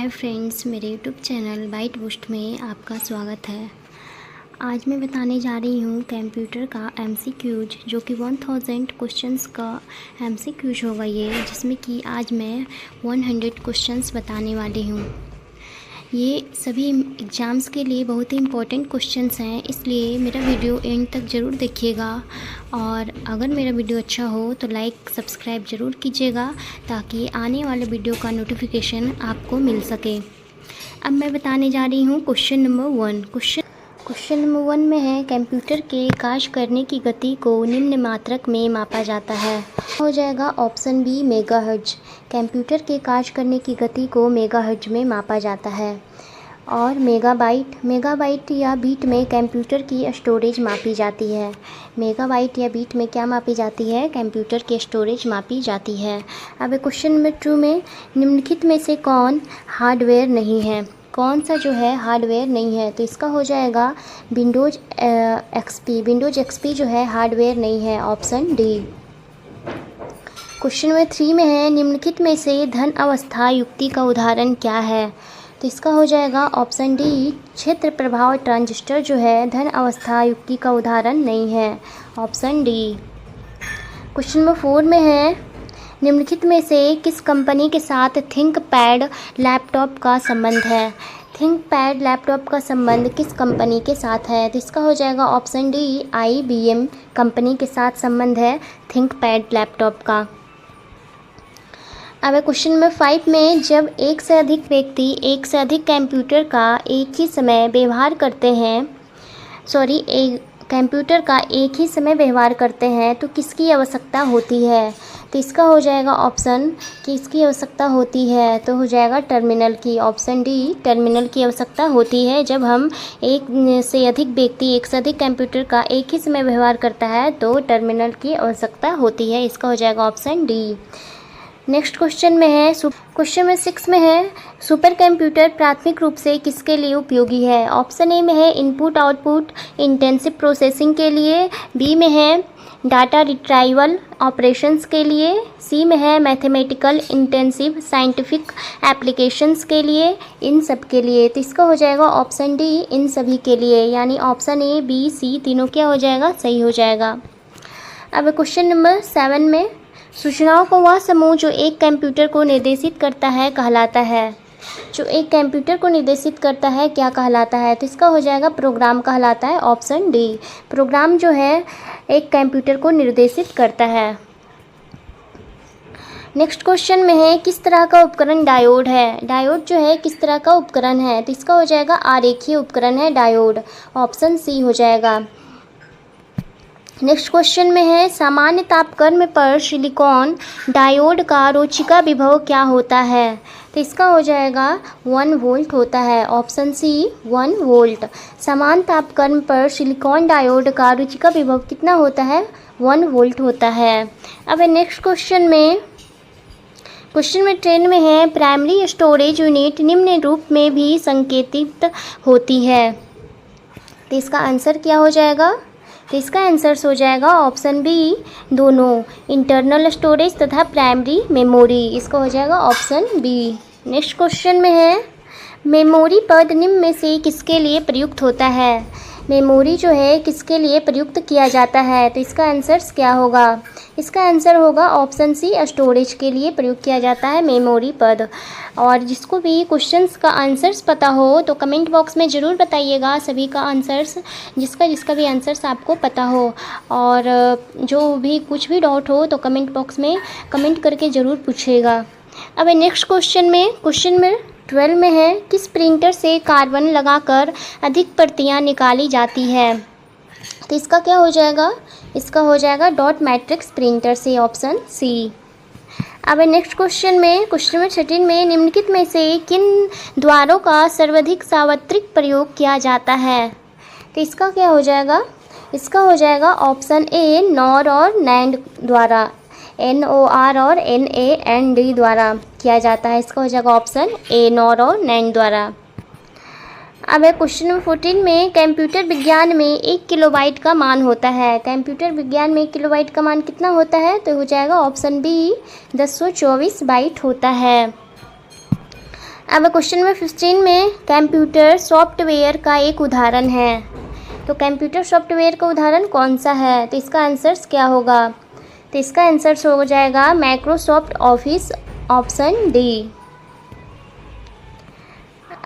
Hi friends, मेरे YouTube channel bite boost में आपका स्वागत है। आज मैं बताने जा रही हूँ कंप्यूटर का एमसीक्यूज, जो कि 1000 क्वेश्चंस का एमसीक्यूज होगा ये, जिसमें कि आज मैं 100 क्वेश्चंस बताने वाली हूँ। ये सभी एग्ज़ाम्स के लिए बहुत ही इम्पोर्टेंट क्वेश्चंस हैं, इसलिए मेरा वीडियो एंड तक ज़रूर देखिएगा। और अगर मेरा वीडियो अच्छा हो तो लाइक सब्सक्राइब ज़रूर कीजिएगा, ताकि आने वाले वीडियो का नोटिफिकेशन आपको मिल सके। अब मैं बताने जा रही हूँ क्वेश्चन नंबर 1। क्वेश्चन नंबर 1 में है, कंप्यूटर के कार्य करने की गति को निम्न मात्रक में मापा जाता है। हो जाएगा ऑप्शन बी मेगाहर्ट्ज। कंप्यूटर के कार्य करने की गति को मेगाहर्ट्ज में मापा जाता है। और मेगाबाइट या बीट में कंप्यूटर की स्टोरेज मापी जाती है। मेगाबाइट या बीट में क्या मापी जाती है? कंप्यूटर की स्टोरेज मापी जाती है। अब क्वेश्चन नंबर 2 में, निम्नलिखित में से कौन हार्डवेयर नहीं है? कौन सा जो है हार्डवेयर नहीं है? तो इसका हो जाएगा विंडोज एक्सपी जो है हार्डवेयर नहीं है, ऑप्शन डी। क्वेश्चन नंबर 3 में है, निम्नलिखित में से धन अवस्था युक्ति का उदाहरण क्या है? तो इसका हो जाएगा ऑप्शन डी, क्षेत्र प्रभाव ट्रांजिस्टर जो है धन अवस्था युक्ति का उदाहरण नहीं है, ऑप्शन डी। क्वेश्चन नंबर 4 में है, निम्नलिखित में से किस कंपनी के साथ थिंकपैड लैपटॉप का संबंध है? थिंकपैड लैपटॉप का संबंध किस कंपनी के साथ है? तो इसका हो जाएगा ऑप्शन डी, IBM कंपनी के साथ संबंध है थिंकपैड लैपटॉप का। अब क्वेश्चन नंबर 5 में, जब एक से अधिक व्यक्ति एक से अधिक कंप्यूटर का एक ही समय व्यवहार करते हैं कंप्यूटर का एक ही समय व्यवहार करते हैं तो किसकी आवश्यकता होती है? तो इसका हो जाएगा ऑप्शन कि इसकी आवश्यकता होती है, तो हो जाएगा टर्मिनल की, ऑप्शन डी, टर्मिनल की आवश्यकता होती है। जब हम एक से अधिक व्यक्ति एक से अधिक कंप्यूटर का एक ही समय व्यवहार करता है तो टर्मिनल की आवश्यकता होती है। इसका हो जाएगा ऑप्शन डी। नेक्स्ट क्वेश्चन में है, क्वेश्चन में 6 में है, सुपर कंप्यूटर प्राथमिक रूप से किसके लिए उपयोगी है? ऑप्शन ए में है इनपुट आउटपुट इंटेंसिव प्रोसेसिंग के लिए, बी में है डाटा रिट्राइवल ऑपरेशंस के लिए, सी में है मैथमेटिकल इंटेंसिव साइंटिफिक एप्लीकेशंस के लिए, इन सब के लिए। तो इसका हो जाएगा ऑप्शन डी, इन सभी के लिए, यानी ऑप्शन ए बी सी तीनों क्या हो जाएगा? सही हो जाएगा। अब क्वेश्चन नंबर 7 में, सूचनाओं का वह समूह जो एक कंप्यूटर को निर्देशित करता है कहलाता है। जो एक कंप्यूटर को निर्देशित करता है क्या कहलाता है? तो इसका हो जाएगा प्रोग्राम कहलाता है, ऑप्शन डी। प्रोग्राम जो है एक कंप्यूटर को निर्देशित करता है। नेक्स्ट क्वेश्चन में है, किस तरह का उपकरण डायोड है? डायोड जो है किस तरह का उपकरण है? तो इसका हो जाएगा आरेखीय उपकरण है डायोड, ऑप्शन सी हो जाएगा। नेक्स्ट क्वेश्चन में है, सामान्य तापक्रम पर सिलिकॉन डायोड का रोचिका विभव क्या होता है? तो इसका हो जाएगा 1 वोल्ट होता है, ऑप्शन सी 1 वोल्ट। सामान्य तापक्रम पर सिलिकॉन डायोड का रुचिका विभव कितना होता है? 1 वोल्ट होता है। अब नेक्स्ट क्वेश्चन में 10 में है, प्राइमरी स्टोरेज यूनिट निम्न रूप में भी संकेतित होती है। तो इसका आंसर क्या हो जाएगा? तो इसका आंसर हो जाएगा ऑप्शन बी, दोनों, इंटरनल स्टोरेज तथा प्राइमरी मेमोरी। इसका हो जाएगा ऑप्शन बी। नेक्स्ट क्वेश्चन में है, मेमोरी पद निम्न में से किसके लिए प्रयुक्त होता है? मेमोरी जो है किसके लिए प्रयुक्त किया जाता है? तो इसका आंसर क्या होगा? इसका आंसर होगा ऑप्शन सी, स्टोरेज के लिए प्रयुक्त किया जाता है मेमोरी पद। और जिसको भी क्वेश्चंस का आंसर्स पता हो तो कमेंट बॉक्स में ज़रूर बताइएगा, सभी का आंसर्स, जिसका भी आंसर्स आपको पता हो। और जो भी कुछ भी डाउट हो तो कमेंट बॉक्स में कमेंट करके ज़रूर पूछिएगा। अब नेक्स्ट क्वेश्चन में 12 में है, किस प्रिंटर से कार्बन लगाकर अधिक प्रतियां निकाली जाती है? तो इसका क्या हो जाएगा? इसका हो जाएगा डॉट मैट्रिक्स प्रिंटर से, ऑप्शन सी। अब नेक्स्ट क्वेश्चन में 13 में, निम्नलिखित में से किन द्वारों का सर्वाधिक सार्वत्रिक प्रयोग किया जाता है? तो इसका क्या हो जाएगा? इसका हो जाएगा ऑप्शन ए, नॉर और नैंड द्वारा, NOR और NAND द्वारा किया जाता है। इसका हो जाएगा ऑप्शन ए, नॉर और नैंड द्वारा। अब क्वेश्चन नंबर 14 में, कंप्यूटर विज्ञान में 1 किलोबाइट का मान होता है। कंप्यूटर विज्ञान में 1 किलोबाइट का मान कितना होता है? तो हो जाएगा ऑप्शन बी, 1024 बाइट होता है। अब क्वेश्चन नंबर 15 में कंप्यूटर सॉफ्टवेयर का एक उदाहरण है। तो कंप्यूटर सॉफ्टवेयर का उदाहरण कौन सा है? तो इसका आंसर्स क्या होगा? तो इसका आंसर्स हो जाएगा माइक्रोसॉफ्ट ऑफिस, ऑप्शन डी।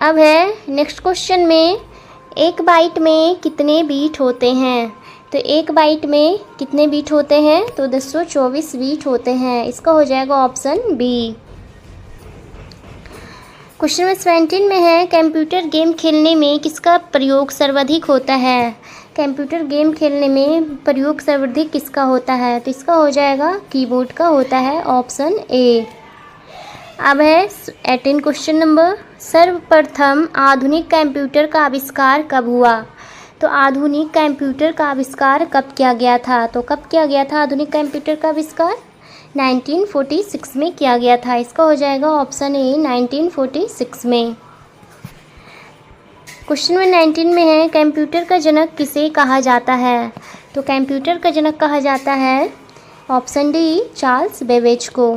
अब है नेक्स्ट क्वेश्चन में, एक बाइट में कितने बीट होते हैं? तो एक बाइट में कितने बीट होते हैं? तो 224 बीट होते हैं। इसका हो जाएगा ऑप्शन बी। क्वेश्चन नंबर 17 में है, कंप्यूटर गेम खेलने में किसका प्रयोग सर्वाधिक होता है? कंप्यूटर गेम खेलने में प्रयोग सर्वाधिक किसका होता है? तो इसका हो जाएगा कीबोर्ड का होता है, ऑप्शन ए। अब है 18 क्वेश्चन नंबर, सर्वप्रथम आधुनिक कंप्यूटर का आविष्कार कब हुआ? तो आधुनिक कंप्यूटर का आविष्कार कब किया गया था? तो कब किया गया था आधुनिक कंप्यूटर का आविष्कार? 1946 में किया गया था। इसका हो जाएगा ऑप्शन ए, 1946 में। क्वेश्चन नंबर 19 में है, कंप्यूटर का जनक किसे कहा जाता है? तो कंप्यूटर का जनक कहा जाता है, ऑप्शन डी, चार्ल्स बेबेज को।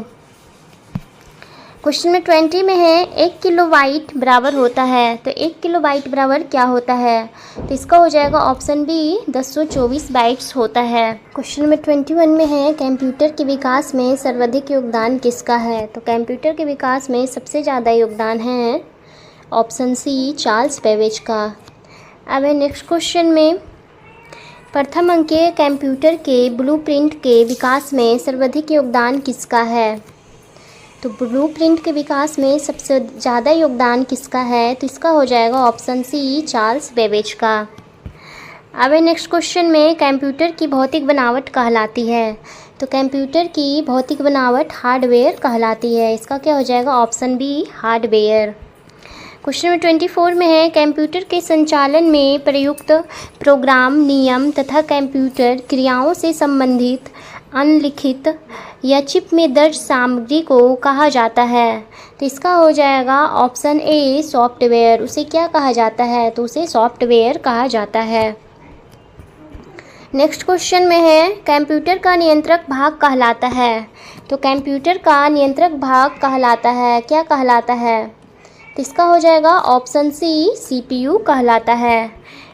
क्वेश्चन नंबर 20 में है, 1 किलोबाइट बराबर होता है। तो 1 किलोबाइट बराबर क्या होता है? तो इसका हो जाएगा ऑप्शन बी, 224 बाइट्स होता है। क्वेश्चन नंबर 21 में है, कंप्यूटर के विकास में सर्वाधिक योगदान किसका है? तो कंप्यूटर के विकास में सबसे ज़्यादा योगदान है, ऑप्शन सी, चार्ल्स बेबेज का। अब है नेक्स्ट क्वेश्चन में, प्रथम अंकीय कंप्यूटर के ब्लूप्रिंट के विकास में सर्वाधिक योगदान किसका है? तो ब्लूप्रिंट के विकास में सबसे ज़्यादा योगदान किसका है? तो इसका हो जाएगा ऑप्शन सी, चार्ल्स बेबेज का। अब है नेक्स्ट क्वेश्चन में, कंप्यूटर की भौतिक बनावट कहलाती है। तो कंप्यूटर की भौतिक बनावट हार्डवेयर कहलाती है। इसका क्या हो जाएगा? Option B, hardware. Question number 24 में है, कंप्यूटर के संचालन में प्रयुक्त प्रोग्राम, नियम तथा कंप्यूटर क्रियाओं से संबंधित अनलिखित या चिप में दर्ज सामग्री को कहा जाता है। तो इसका हो जाएगा ऑप्शन ए, सॉफ्टवेयर। उसे क्या कहा जाता है? तो उसे सॉफ्टवेयर कहा जाता है। नेक्स्ट क्वेश्चन में है, कंप्यूटर का नियंत्रक भाग कहलाता है। तो कंप्यूटर का नियंत्रक भाग कहलाता है, क्या कहलाता है? तो इसका हो जाएगा ऑप्शन सी, सीपीयू कहलाता है।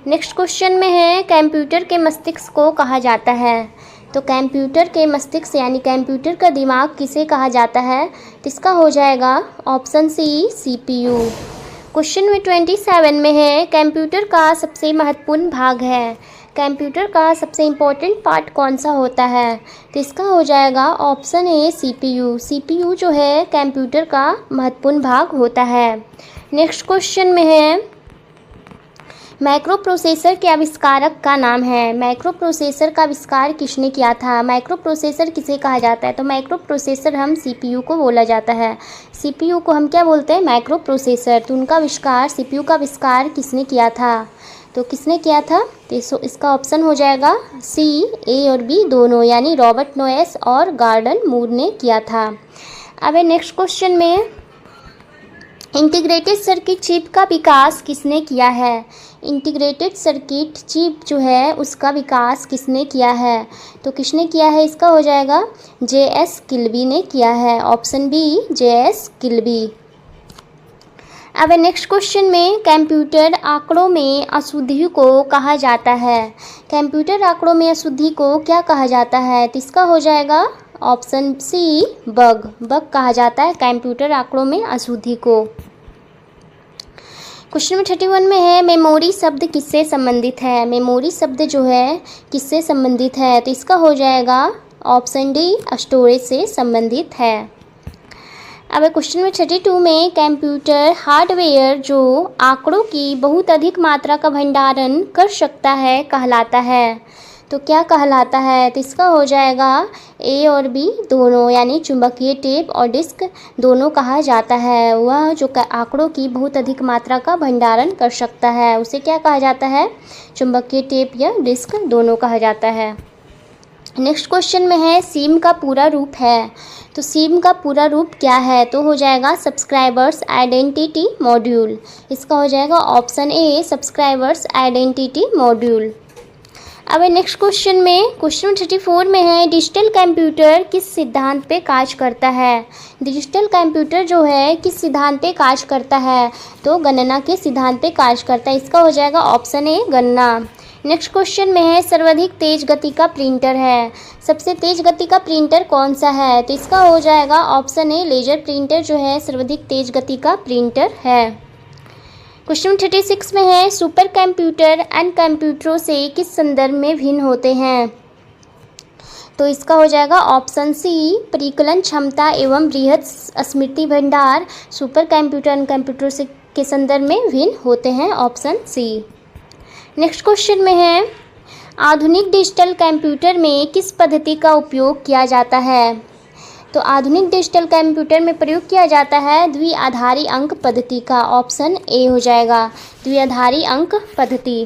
नेक्स्ट क्वेश्चन में है, कंप्यूटर के मस्तिष्क को कहा जाता है। तो कंप्यूटर के मस्तिष्क यानी कंप्यूटर का दिमाग किसे कहा जाता है? तो इसका हो जाएगा ऑप्शन सी, सीपीयू। क्वेश्चन में 27 में है, कंप्यूटर का सबसे महत्वपूर्ण भाग है। कंप्यूटर का सबसे इम्पोर्टेंट पार्ट कौन सा होता है? तो इसका हो जाएगा ऑप्शन ए, सीपीयू। सीपीयू जो है कंप्यूटर का महत्वपूर्ण भाग होता है। नेक्स्ट क्वेश्चन में है, माइक्रो प्रोसेसर के आविष्कारक का नाम है। माइक्रो प्रोसेसर का आविष्कार किसने किया था? माइक्रो प्रोसेसर किसे कहा जाता है? तो माइक्रो प्रोसेसर हम सीपीयू को बोला जाता है। सीपीयू को हम क्या बोलते हैं? Micro processor. तो उनका आविष्कार, सीपीयू का आविष्कार किसने किया था? तो किसने किया था? तो इसका ऑप्शन हो जाएगा सी, ए और बी दोनों, यानी रॉबर्ट नोएस और गॉर्डन मूर ने किया था। अब नेक्स्ट क्वेश्चन में, इंटीग्रेटेड सर्किट चिप का विकास किसने किया है? इंटीग्रेटेड सर्किट चिप जो है उसका विकास किसने किया है? तो किसने किया है? इसका हो जाएगा जे.एस. किल्बी ने किया है, ऑप्शन बी, जे.एस. किल्बी। अब नेक्स्ट क्वेश्चन में, कंप्यूटर आंकड़ों में अशुद्धि को कहा जाता है। कंप्यूटर आंकड़ों में अशुद्धि को क्या कहा जाता है? तो इसका हो जाएगा ऑप्शन सी, बग। बग कहा जाता है कंप्यूटर आंकड़ों में अशुद्धि को। क्वेश्चन नंबर 31 में है, मेमोरी शब्द किससे संबंधित है? मेमोरी शब्द जो है किससे संबंधित है? तो इसका हो जाएगा ऑप्शन डी, स्टोरेज से संबंधित है। अब क्वेश्चन नंबर 32 में, कंप्यूटर हार्डवेयर जो आंकड़ों की बहुत अधिक मात्रा का भंडारण कर सकता है कहलाता है। तो क्या कहलाता है? तो इसका हो जाएगा ए और बी दोनों, यानी चुंबकीय टेप और डिस्क दोनों कहा जाता है। वह जो आंकड़ों की बहुत अधिक मात्रा का भंडारण कर सकता है उसे क्या कहा जाता है? चुंबकीय टेप या डिस्क दोनों कहा जाता है। नेक्स्ट क्वेश्चन में है, सिम का पूरा रूप है। तो सिम का पूरा रूप क्या है? तो हो जाएगा सब्सक्राइबर्स आइडेंटिटी मॉड्यूल। इसका हो जाएगा ऑप्शन ए, सब्सक्राइबर्स आइडेंटिटी मॉड्यूल। अब नेक्स्ट क्वेश्चन में, क्वेश्चन 34 में है, डिजिटल कंप्यूटर किस सिद्धांत पे कार्य करता है। डिजिटल कंप्यूटर जो है किस सिद्धांत पे कार्य करता है, तो गणना के सिद्धांत पे कार्य करता है। इसका हो जाएगा ऑप्शन ए गणना। नेक्स्ट क्वेश्चन में है, सर्वाधिक तेज गति का प्रिंटर है। सबसे तेज गति का प्रिंटर कौन सा है, तो इसका हो जाएगा ऑप्शन ए लेजर प्रिंटर जो है सर्वाधिक तेज गति का प्रिंटर है। क्वेश्चन 36 में है, सुपर कंप्यूटर अन्य कंप्यूटरों से किस संदर्भ में भिन्न होते हैं, तो इसका हो जाएगा ऑप्शन सी परिकलन क्षमता एवं बृहद स्मृति भंडार सुपर कंप्यूटर अन्य कंप्यूटरों से के संदर्भ में भिन्न होते हैं, ऑप्शन सी। नेक्स्ट क्वेश्चन में है, आधुनिक डिजिटल कंप्यूटर में किस पद्धति का उपयोग किया जाता है, तो आधुनिक डिजिटल कंप्यूटर में प्रयोग किया जाता है द्विआधारी अंक पद्धति का, ऑप्शन ए हो जाएगा द्विआधारी अंक पद्धति।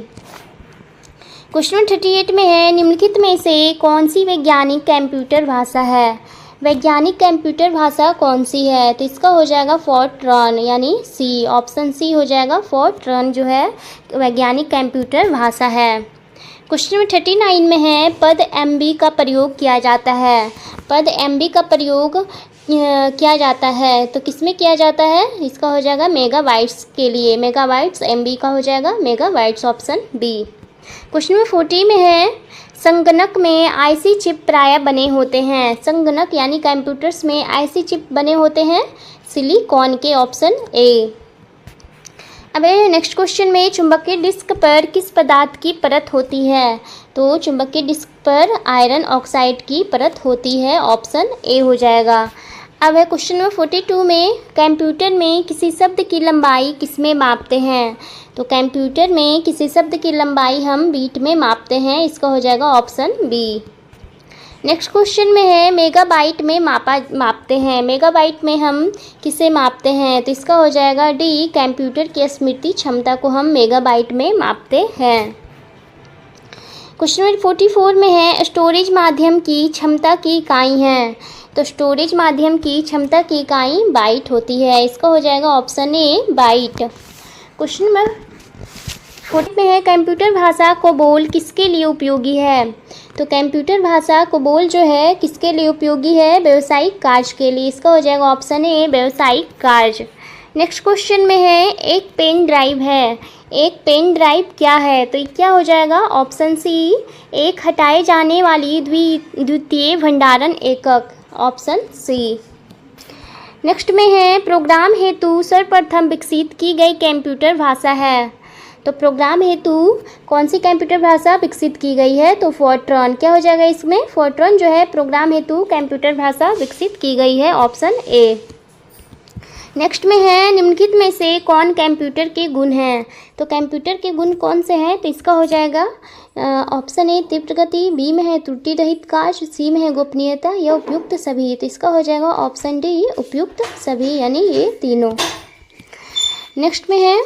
क्वेश्चन 38 में है, निम्नलिखित में से कौन सी वैज्ञानिक कंप्यूटर भाषा है। वैज्ञानिक कंप्यूटर भाषा कौन सी है, तो इसका हो जाएगा फोर्ट्रॉन यानी सी, ऑप्शन सी हो जाएगा फोर्ट्रॉन जो है वैज्ञानिक कंप्यूटर भाषा है। क्वेश्चन 39 में है, पद एमबी का प्रयोग किया जाता है। पद एमबी का प्रयोग किया जाता है तो किसमें किया जाता है, इसका हो जाएगा मेगाबाइट्स के लिए, मेगाबाइट्स एमबी का हो जाएगा megabytes, option B. Question number 40 में है, संगणक में आईसी चिप प्रायः बने होते हैं। संगणक यानी कंप्यूटर्स में आईसी चिप बने होते हैं सिलिकॉन के, ऑप्शन ए। अब नेक्स्ट क्वेश्चन में, चुंबकीय डिस्क पर किस पदार्थ की परत होती है, तो चुंबकीय डिस्क पर आयरन ऑक्साइड की परत होती है, ऑप्शन ए हो जाएगा। अब है क्वेश्चन नंबर 42 में, कंप्यूटर में किसी शब्द की लंबाई किसमें मापते हैं, तो कंप्यूटर में किसी शब्द की लंबाई हम बीट में मापते हैं, इसका हो जाएगा ऑप्शन बी। नेक्स्ट क्वेश्चन में है, मेगाबाइट में मापते हैं। मेगाबाइट में हम किसे मापते हैं, तो इसका हो जाएगा डी, कंप्यूटर की स्मृति क्षमता को हम मेगाबाइट में मापते हैं। क्वेश्चन नंबर 44 में है, स्टोरेज माध्यम की क्षमता की इकाई है, तो स्टोरेज माध्यम की क्षमता की इकाई बाइट होती है, इसका हो जाएगा ऑप्शन ए बाइट। क्वेश्चन नंबर 40 में है, कंप्यूटर भाषा कोबोल किसके लिए उपयोगी है, तो कंप्यूटर भाषा कोबोल जो है किसके लिए उपयोगी है, व्यावसायिक कार्य के लिए, इसका हो जाएगा ऑप्शन ए व्यावसायिक कार्य। नेक्स्ट क्वेश्चन में है, एक पेन ड्राइव है। एक पेन ड्राइव क्या है, तो क्या हो जाएगा ऑप्शन सी एक हटाए जाने वाली द्वितीय भंडारण एकक, ऑप्शन सी। नेक्स्ट में है, प्रोग्राम हेतु सर्वप्रथम विकसित की गई कंप्यूटर भाषा है, तो प्रोग्राम हेतु कौन सी कंप्यूटर भाषा विकसित की गई है, तो फोर्ट्रॉन, क्या हो जाएगा इसमें, फोर्ट्रॉन जो है प्रोग्राम हेतु कंप्यूटर भाषा विकसित की गई है, ऑप्शन ए। नेक्स्ट में है, निम्नलिखित में से कौन कंप्यूटर के गुण हैं, तो कंप्यूटर के गुण कौन से हैं, तो इसका हो जाएगा ऑप्शन ए तीव्र गति, बी में है त्रुटि रहित कार्य, सी में है गोपनीयता या उपयुक्त सभी, तो इसका हो जाएगा ऑप्शन डी उपयुक्त सभी यानी ये तीनों। नेक्स्ट में है,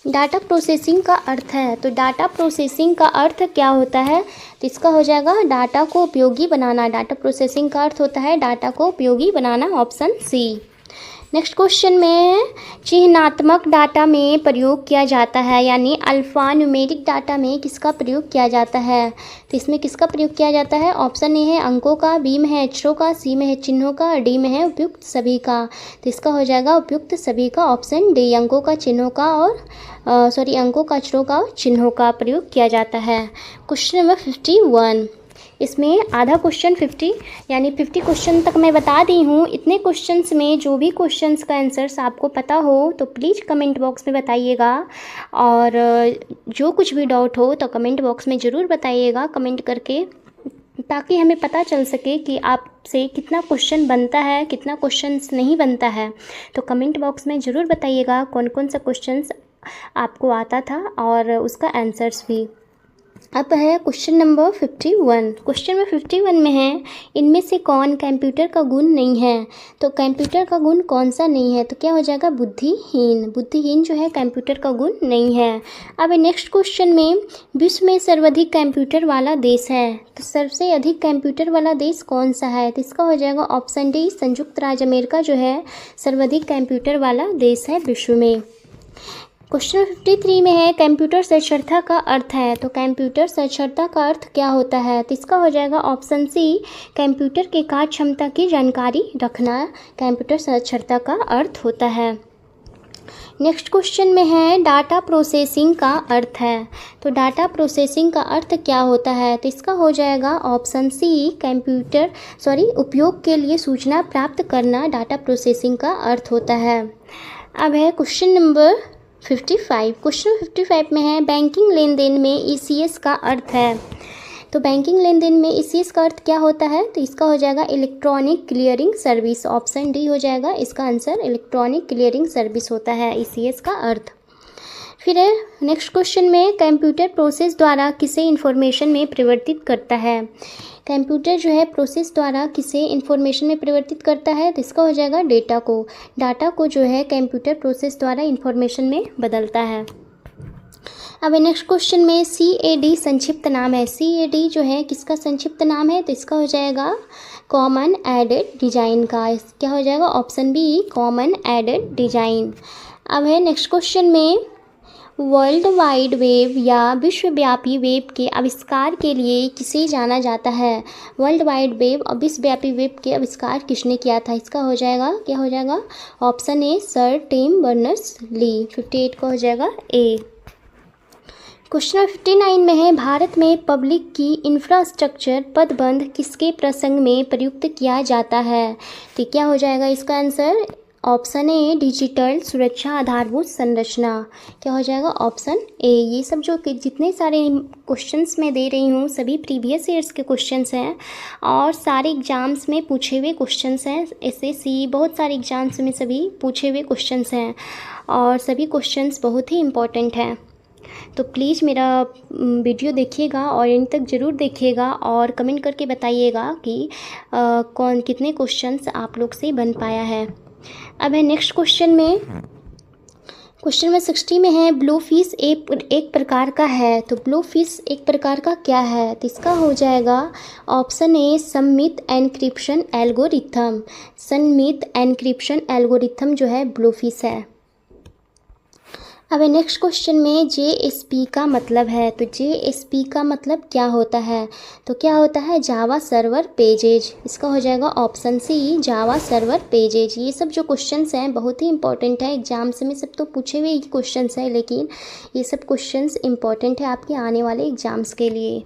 डाटा प्रोसेसिंग का अर्थ है, तो डाटा प्रोसेसिंग का अर्थ क्या होता है, तो इसका हो जाएगा डाटा को उपयोगी बनाना। डाटा प्रोसेसिंग का अर्थ होता है डाटा को उपयोगी बनाना, ऑप्शन सी। नेक्स्ट क्वेश्चन में, चिह्नात्मक डाटा में प्रयोग किया जाता है यानी अल्फा न्यूमेरिक डाटा में किसका प्रयोग किया जाता है, तो इसमें किसका प्रयोग किया जाता है, ऑप्शन ए है अंकों का, बी में है अक्षरों का, सी में है चिन्हों का, डी में है उपयुक्त सभी का, तो इसका हो जाएगा उपयुक्त सभी का, ऑप्शन डी अंकों का, चिन्हों का और अंकों का, अक्षरों का, चिन्हों का प्रयोग किया जाता है। क्वेश्चन नंबर 51, इसमें आधा क्वेश्चन 50 यानी 50 क्वेश्चन तक मैं बता दी हूँ। इतने क्वेश्चंस में जो भी क्वेश्चंस का आंसर्स आपको पता हो तो प्लीज़ कमेंट बॉक्स में बताइएगा, और जो कुछ भी डाउट हो तो कमेंट बॉक्स में ज़रूर बताइएगा कमेंट करके, ताकि हमें पता चल सके कि आपसे कितना क्वेश्चन बनता है कितना क्वेश्चंस नहीं बनता है। तो कमेंट बॉक्स में ज़रूर बताइएगा कौन कौन सा क्वेश्चंस आपको आता था और उसका आंसर्स भी। अब है क्वेश्चन नंबर 51। क्वेश्चन नंबर 51 में है, इनमें से कौन कंप्यूटर का गुण नहीं है, तो कंप्यूटर का गुण कौन सा नहीं है, तो क्या हो जाएगा बुद्धिहीन। बुद्धिहीन जो है कंप्यूटर का गुण नहीं है। अब नेक्स्ट क्वेश्चन में, विश्व में सर्वाधिक कंप्यूटर वाला देश है, तो सबसे अधिक कंप्यूटर वाला देश कौन सा है, तो इसका हो जाएगा ऑप्शन डी संयुक्त राज्य अमेरिका जो है सर्वाधिक कंप्यूटर वाला देश है विश्व में। क्वेश्चन 53 में है कंप्यूटर साक्षरता का अर्थ है। तो कंप्यूटर साक्षरता का अर्थ क्या होता है? तो इसका हो जाएगा ऑप्शन सी, कंप्यूटर के कार्य क्षमता की जानकारी रखना कंप्यूटर साक्षरता का अर्थ होता है। नेक्स्ट क्वेश्चन में है डाटा प्रोसेसिंग का अर्थ है। तो डाटा प्रोसेसिंग का अर्थ क्या होता है? तो इसका हो जाएगा ऑप्शन सी, उपयोग के लिए सूचना प्राप्त करना डाटा प्रोसेसिंग का अर्थ होता है। अब है क्वेश्चन नंबर 55। क्वेश्चन 55 में है बैंकिंग लेन देन में ईसीएस का अर्थ है। तो बैंकिंग लेन देन में ईसीएस का अर्थ क्या होता है? तो इसका हो जाएगा electronic clearing service. Option D हो जाएगा इसका आंसर, इलेक्ट्रॉनिक क्लियरिंग सर्विस होता है ईसीएस का अर्थ। फिर है नेक्स्ट क्वेश्चन में कंप्यूटर प्रोसेस द्वारा किसे इंफॉर्मेशन में परिवर्तित करता है? कंप्यूटर जो है प्रोसेस द्वारा किसे इंफॉर्मेशन में परिवर्तित करता है? तो इसका हो जाएगा डेटा को। डाटा को जो है कंप्यूटर प्रोसेस द्वारा इंफॉर्मेशन में बदलता है। अब नेक्स्ट क्वेश्चन में CAD संक्षिप्त नाम है। CAD जो है किसका संक्षिप्त नाम है? तो इसका हो जाएगा कॉमन एडेड डिजाइन का। क्या हो जाएगा? Option B, common aided design. अब है नेक्स्ट क्वेश्चन में वर्ल्ड वाइड वेब या विश्वव्यापी वेब के आविष्कार के लिए किसे जाना जाता है? वर्ल्ड वाइड वेब और विश्वव्यापी वेब के आविष्कार किसने किया था? इसका हो जाएगा, क्या हो जाएगा? Option A, sir Tim Berners-Lee. 58 का हो जाएगा ए। क्वेश्चन 59 में है भारत में पब्लिक की इंफ्रास्ट्रक्चर पदबंध किसके प्रसंग में प्रयुक्त किया जाता है? तो क्या हो जाएगा इसका आंसर? ऑप्शन ए, डिजिटल सुरक्षा आधारभूत संरचना। क्या हो जाएगा? ऑप्शन ए। ये सब जो जितने सारे क्वेश्चंस मैं दे रही हूँ सभी प्रीवियस ईयर्स के क्वेश्चंस हैं और सारे एग्जाम्स में पूछे हुए क्वेश्चंस हैं। SSC बहुत सारे एग्जाम्स में सभी पूछे हुए क्वेश्चंस हैं और सभी क्वेश्चंस बहुत ही इम्पॉर्टेंट हैं। तो प्लीज़ मेरा वीडियो देखिएगा और इन तक ज़रूर देखिएगा और कमेंट करके बताइएगा कि कौन कितने क्वेश्चंस आप लोग से बन पाया है। अब है नेक्स्ट क्वेश्चन में, क्वेश्चन में 60 में है ब्लू फिश एक प्रकार का है। तो ब्लू फिश एक प्रकार का क्या है? तो इसका हो जाएगा ऑप्शन ए, सममित एन्क्रिप्शन एल्गोरिथम। सममित एन्क्रिप्शन एल्गोरिथम जो है ब्लू फिश है। अब नेक्स्ट क्वेश्चन में JSP का मतलब है। तो JSP का मतलब क्या होता है? तो क्या होता है? Java server pages. इसका हो जाएगा option C, Java server pages. ये सब जो क्वेश्चंस हैं बहुत ही इंपॉर्टेंट है एग्जाम्स में। सब तो पूछे हुए क्वेश्चंस हैं लेकिन ये सब क्वेश्चंस इंपॉर्टेंट है आपके आने वाले एग्जाम्स के लिए।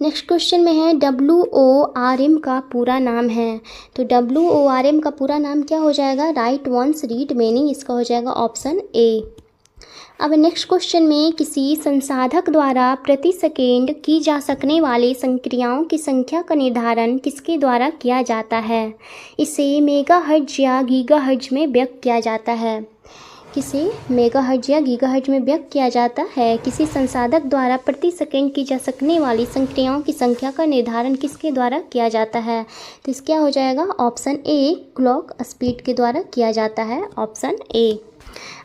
नेक्स्ट क्वेश्चन में है WORM का पूरा नाम है। तो WORM का पूरा नाम क्या हो जाएगा? Write once read many. इसका हो जाएगा ऑप्शन ए। अब नेक्स्ट क्वेश्चन में किसी संसाधक द्वारा प्रति सेकेंड की जा सकने वाली संक्रियाओं की संख्या का निर्धारण किसके द्वारा किया जाता है? इसे मेगाहर्ट्ज या गीगाहर्ट्ज में व्यक्त किया जाता है। किसे मेगाहर्ट्ज या गीगाहर्ट्ज में व्यक्त किया जाता है? किसी संसाधक द्वारा प्रति सेकंड की जा सकने वाली संक्रियाओं की संख्या का निर्धारण किसके द्वारा किया जाता है? तो इस क्या हो जाएगा? ऑप्शन ए, क्लॉक स्पीड के द्वारा किया जाता है। Option A.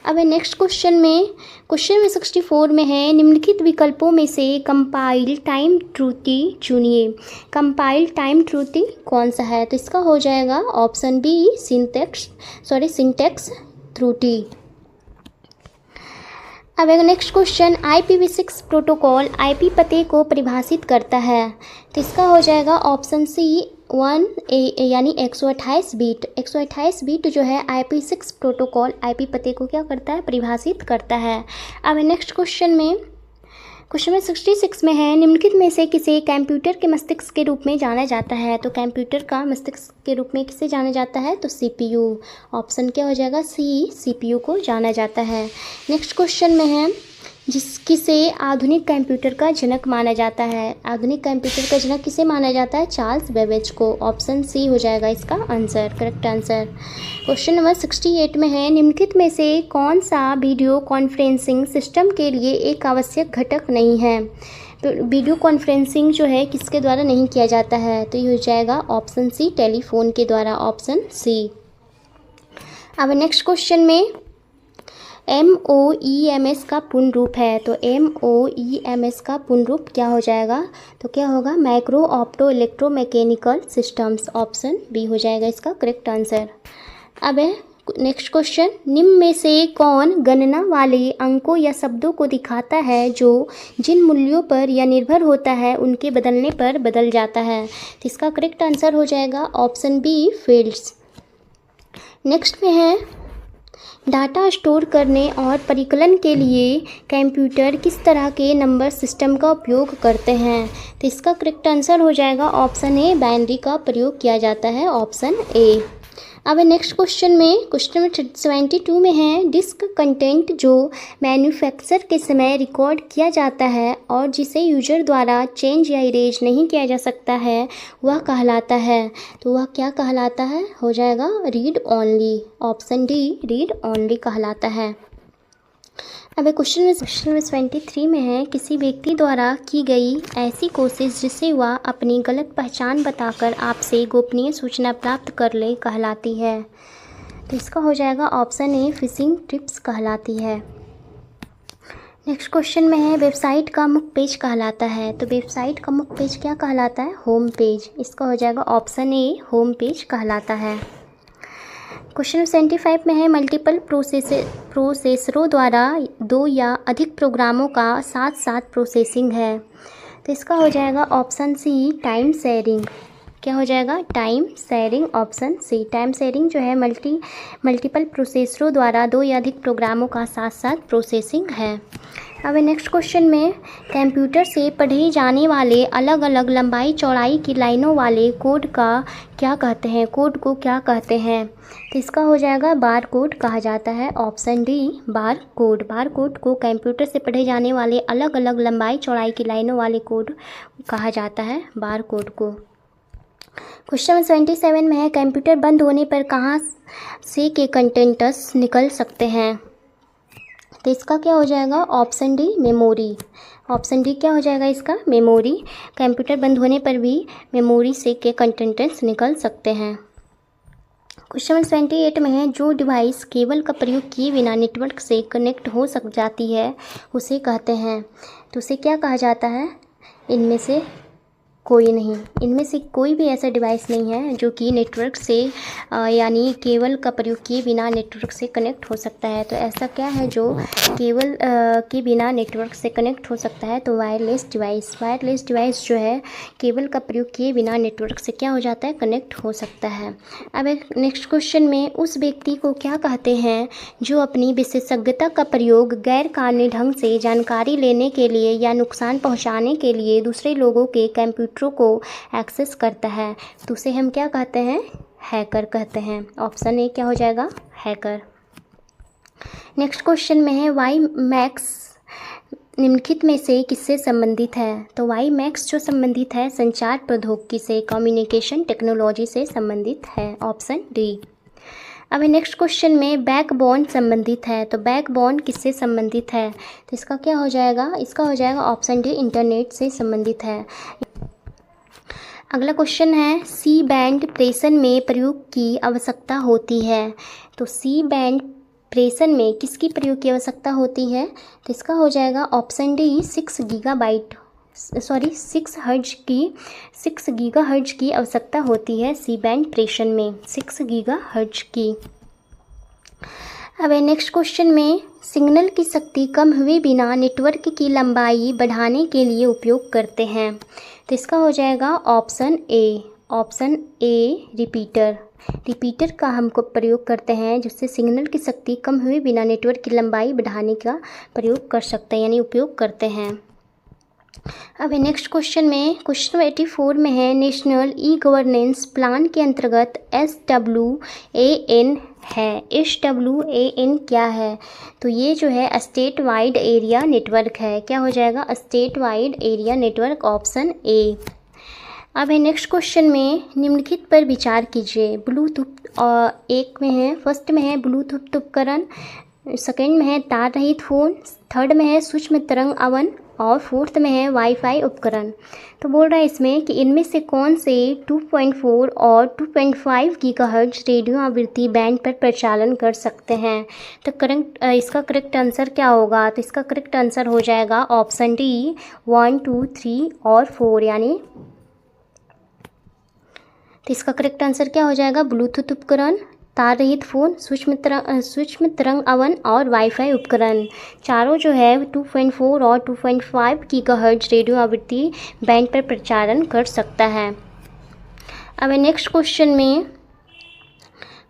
अब नेक्स्ट क्वेश्चन में 64 में है निम्नलिखित विकल्पों में से कंपाइल टाइम त्रुटि चुनिए। कंपाइल टाइम त्रुटि कौन सा है? तो इसका हो जाएगा ऑप्शन बी, सिंटैक्स त्रुटि। अब next question, IPv6 protocol IP पते को परिभाषित करता है। तो इसका हो जाएगा ऑप्शन सी, 1A यानी 128 बीट। 128 बीट जो है IPv6 प्रोटोकॉल IP पते को क्या करता है? परिभाषित करता है। अब नेक्स्ट क्वेश्चन में 66 में है निम्नलिखित में से किसे कंप्यूटर के मस्तिष्क के रूप में जाना जाता है? तो कंप्यूटर का मस्तिष्क के रूप में किसे जाना जाता है? तो CPU। ऑप्शन क्या हो जाएगा? सी, CPU को जाना जाता है। नेक्स्ट क्वेश्चन में है किसे आधुनिक कंप्यूटर का जनक माना जाता है? आधुनिक कंप्यूटर का जनक किसे माना जाता है? चार्ल्स बेबेज को। ऑप्शन सी हो जाएगा इसका answer, correct answer. Question number 68 में है निम्नलिखित में से कौन सा वीडियो कॉन्फ्रेंसिंग सिस्टम के लिए एक आवश्यक घटक नहीं है? तो वीडियो कॉन्फ्रेंसिंग जो है किसके द्वारा नहीं किया जाता है? तो ये हो जाएगा ऑप्शन सी, टेलीफोन के द्वारा। Option C. अब नेक्स्ट क्वेश्चन में MOEMS का पूर्ण रूप है। तो MOEMS का पूर्ण रूप क्या हो जाएगा? तो क्या होगा? Micro opto electromechanical systems. Option B हो जाएगा इसका करेक्ट आंसर। अब है नेक्स्ट क्वेश्चन, निम्न में से कौन गणना वाले अंकों या शब्दों को दिखाता है जो जिन मूल्यों पर यह निर्भर होता है उनके बदलने पर बदल जाता है? तो इसका करेक्ट आंसर हो जाएगा ऑप्शन बी, फील्ड्स। नेक्स्ट में है, डाटा स्टोर करने और परिकलन के लिए कंप्यूटर किस तरह के नंबर सिस्टम का उपयोग करते हैं? तो इसका करेक्ट आंसर हो जाएगा ऑप्शन ए, बाइनरी का प्रयोग किया जाता है, ऑप्शन ए। अब नेक्स्ट क्वेश्चन में, क्वेश्चन नंबर 72 में है, डिस्क कंटेंट जो मैन्युफैक्चर के समय रिकॉर्ड किया जाता है और जिसे यूजर द्वारा चेंज या इरेज नहीं किया जा सकता है वह कहलाता है। तो वह क्या कहलाता है? हो जाएगा read only, option D, read only कहलाता है। अब क्वेश्चन नंबर 23 में है, किसी व्यक्ति द्वारा की गई ऐसी कोशिश जिससे वह अपनी गलत पहचान बताकर आपसे गोपनीय सूचना प्राप्त कर ले कहलाती है? तो इसका हो जाएगा ऑप्शन ए, फिशिंग टिप्स कहलाती है। नेक्स्ट क्वेश्चन में है, वेबसाइट का मुख्य पेज कहलाता है। तो वेबसाइट का मुख्य पेज क्या कहलाता है? Home page. इसका हो जाएगा ऑप्शन ए, होम पेज कहलाता है। क्वेश्चन 75 में है, मल्टीपल प्रोसेसरों द्वारा दो या अधिक प्रोग्रामों का साथ साथ प्रोसेसिंग है। तो इसका हो जाएगा ऑप्शन सी, टाइम शेयरिंग। क्या हो जाएगा? Time sharing, option C. Time sharing जो है मल्टीपल प्रोसेसरों द्वारा दो या अधिक प्रोग्रामों का साथ साथ प्रोसेसिंग है। अब नेक्स्ट क्वेश्चन में, कंप्यूटर से पढ़े जाने वाले अलग अलग लंबाई चौड़ाई की लाइनों वाले कोड का क्या कहते हैं? कोड को क्या कहते हैं? तो इसका हो जाएगा बार कोड कहा जाता है, option D, bar code. Bar code को कंप्यूटर से पढ़े जाने वाले अलग अलग लंबाई चौड़ाई की लाइनों वाले कोड कहा जाता है, बार कोड को। क्वेश्चन 77 में है, कंप्यूटर बंद होने पर कहाँ से के कंटेंट्स निकल सकते हैं? तो इसका क्या हो जाएगा? Option D, memory. Option D क्या हो जाएगा इसका? मेमोरी। कंप्यूटर बंद होने पर भी मेमोरी से के कंटेंट्स निकल सकते हैं। क्वेश्चन 78 में है, जो डिवाइस केबल का प्रयोग किए बिना नेटवर्क से कनेक्ट हो सक जाती है उसे कहते हैं? तो उसे क्या कहा जाता है? इनमें से कोई नहीं, इनमें से कोई भी ऐसा डिवाइस नहीं है जो कि नेटवर्क से यानी केबल का प्रयोग किए बिना नेटवर्क से कनेक्ट हो सकता है। तो ऐसा क्या है जो केबल के बिना नेटवर्क से कनेक्ट हो सकता है? तो वायरलेस डिवाइस। वायरलेस डिवाइस जो है केबल का प्रयोग किए बिना नेटवर्क से क्या हो जाता है? कनेक्ट हो सकता है। अब नेक्स्ट क्वेश्चन में, उस व्यक्ति को क्या कहते हैं जो अपनी विशेषज्ञता का प्रयोग गैर कानूनी ढंग से जानकारी लेने के लिए या नुकसान पहुँचाने के लिए दूसरे लोगों के कंप्यूटर को एक्सेस करता है? तो उसे हम क्या कहते हैं? हैकर कहते हैं। ऑप्शन ए क्या हो जाएगा? हैकर। नेक्स्ट क्वेश्चन में है, वाई मैक्स निम्नलिखित में से किससे संबंधित है? तो वाई मैक्स जो संबंधित है संचार प्रौद्योगिकी से, कम्युनिकेशन टेक्नोलॉजी से संबंधित है, ऑप्शन डी। अब नेक्स्ट क्वेश्चन में, बैकबोन संबंधित है। तो बैकबोन किससे संबंधित है? तो इसका क्या हो जाएगा? इसका हो जाएगा ऑप्शन डी, इंटरनेट से संबंधित है। अगला क्वेश्चन है, सी बैंड प्रेषण में प्रयोग की आवश्यकता होती है। तो सी बैंड प्रेषण में किसकी प्रयोग की आवश्यकता होती है? तो इसका हो जाएगा ऑप्शन डी, 6 गीगाहर्ट्ज की आवश्यकता होती है सी बैंड प्रेषण में, 6 गीगाहर्ट्ज की। अब नेक्स्ट क्वेश्चन में, सिग्नल की शक्ति कम हुए बिना नेटवर्क की लंबाई बढ़ाने के लिए उपयोग करते हैं। तो इसका हो जाएगा ऑप्शन ए, रिपीटर। रिपीटर का हमको प्रयोग करते हैं जिससे सिग्नल की शक्ति कम हुए बिना नेटवर्क की लंबाई बढ़ाने का प्रयोग कर सकते हैं, यानी उपयोग करते हैं। अब नेक्स्ट क्वेश्चन में, क्वेश्चन 84 में है, नेशनल ई गवर्नेंस प्लान के अंतर्गत SWAN है। SWAN क्या है? तो ये जो है स्टेट वाइड एरिया नेटवर्क है। क्या हो जाएगा? State wide area network, option A. अब नेक्स्ट क्वेश्चन में, निम्नलिखित पर विचार कीजिए। ब्लूटूथ एक में है, फर्स्ट में है ब्लूटूथ उपकरण, सेकंड में है तार रहित फ़ोन, थर्ड में है सूक्ष्म तरंग अवन और फोर्थ में है वाईफाई उपकरण। तो बोल रहा है इसमें कि इनमें से कौन से 2.4 और 2.5 गीगाहर्ट्ज रेडियो आवृत्ति बैंड पर प्रचालन कर सकते हैं। तो इसका करेक्ट आंसर क्या होगा? तो इसका करेक्ट आंसर हो जाएगा ऑप्शन डी, 1, 2, 3 और 4 यानी। तो इसका करेक्ट आंसर क्या हो जाएगा? ब्लूटूथ उपकरण, तार रहित फ़ोन, सूक्ष्म तरंग अवन और वाईफाई उपकरण। चारों जो है 2.4 और 2.5 गीगाहर्ट्ज़ रेडियो आवृत्ति बैंड पर प्रचारण कर सकता है। अब नेक्स्ट क्वेश्चन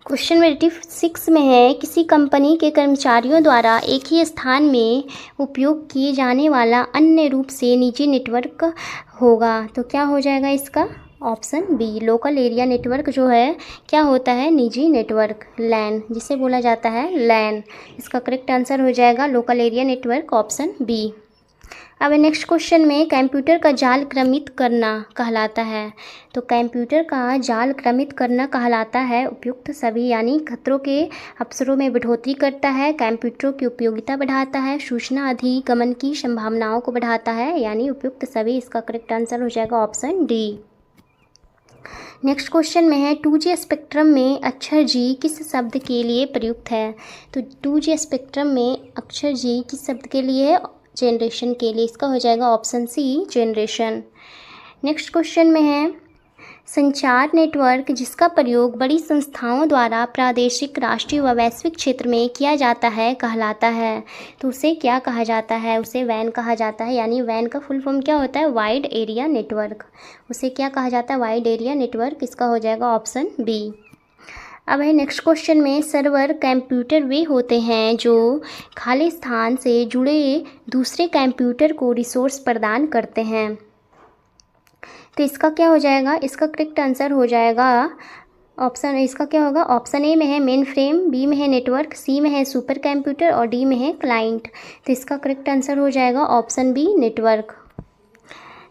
86 में है, किसी कंपनी के कर्मचारियों द्वारा एक ही स्थान में उपयोग किए जाने वाला अन्य रूप से निजी नेटवर्क होगा। तो क्या हो जाएगा इसका? Option B, local area network जो है क्या होता है? निजी नेटवर्क, लैन, जिसे बोला जाता है लैन। इसका करेक्ट आंसर हो जाएगा local area network, option B. अब नेक्स्ट क्वेश्चन में, कंप्यूटर का जाल क्रमित करना कहलाता है। तो कंप्यूटर का जाल क्रमित करना कहलाता है उपयुक्त सभी, यानी खतरों के अवसरों में बढ़ोतरी करता है, कंप्यूटरों की उपयोगिता बढ़ाता है, सूचना अधिगमन की संभावनाओं को बढ़ाता है, यानी उपयुक्त सभी। इसका करेक्ट आंसर हो जाएगा ऑप्शन डी। नेक्स्ट क्वेश्चन में है, 2G स्पेक्ट्रम में अक्षर जी किस शब्द के लिए प्रयुक्त है? तो 2G स्पेक्ट्रम में अक्षर जी किस शब्द के लिए है? जनरेशन के लिए। इसका हो जाएगा option C, generation. Next question में है, संचार नेटवर्क जिसका प्रयोग बड़ी संस्थाओं द्वारा प्रादेशिक, राष्ट्रीय व वैश्विक क्षेत्र में किया जाता है कहलाता है। तो उसे क्या कहा जाता है? उसे वैन कहा जाता है, यानी वैन का फुल फॉर्म क्या होता है? Wide area network. उसे क्या कहा जाता है? Wide area network. इसका हो जाएगा ऑप्शन बी। अब है नेक्स्ट क्वेश्चन में, सर्वर कंप्यूटर वे होते हैं जो खाली स्थान से जुड़े दूसरे कंप्यूटर को रिसोर्स प्रदान करते हैं। तो इसका क्या हो जाएगा? इसका करेक्ट आंसर हो जाएगा ऑप्शन, इसका क्या होगा? ऑप्शन ए में है मेन फ्रेम, बी में है नेटवर्क, सी में है सुपर कंप्यूटर और डी में है क्लाइंट। तो इसका करेक्ट आंसर हो जाएगा option B, network.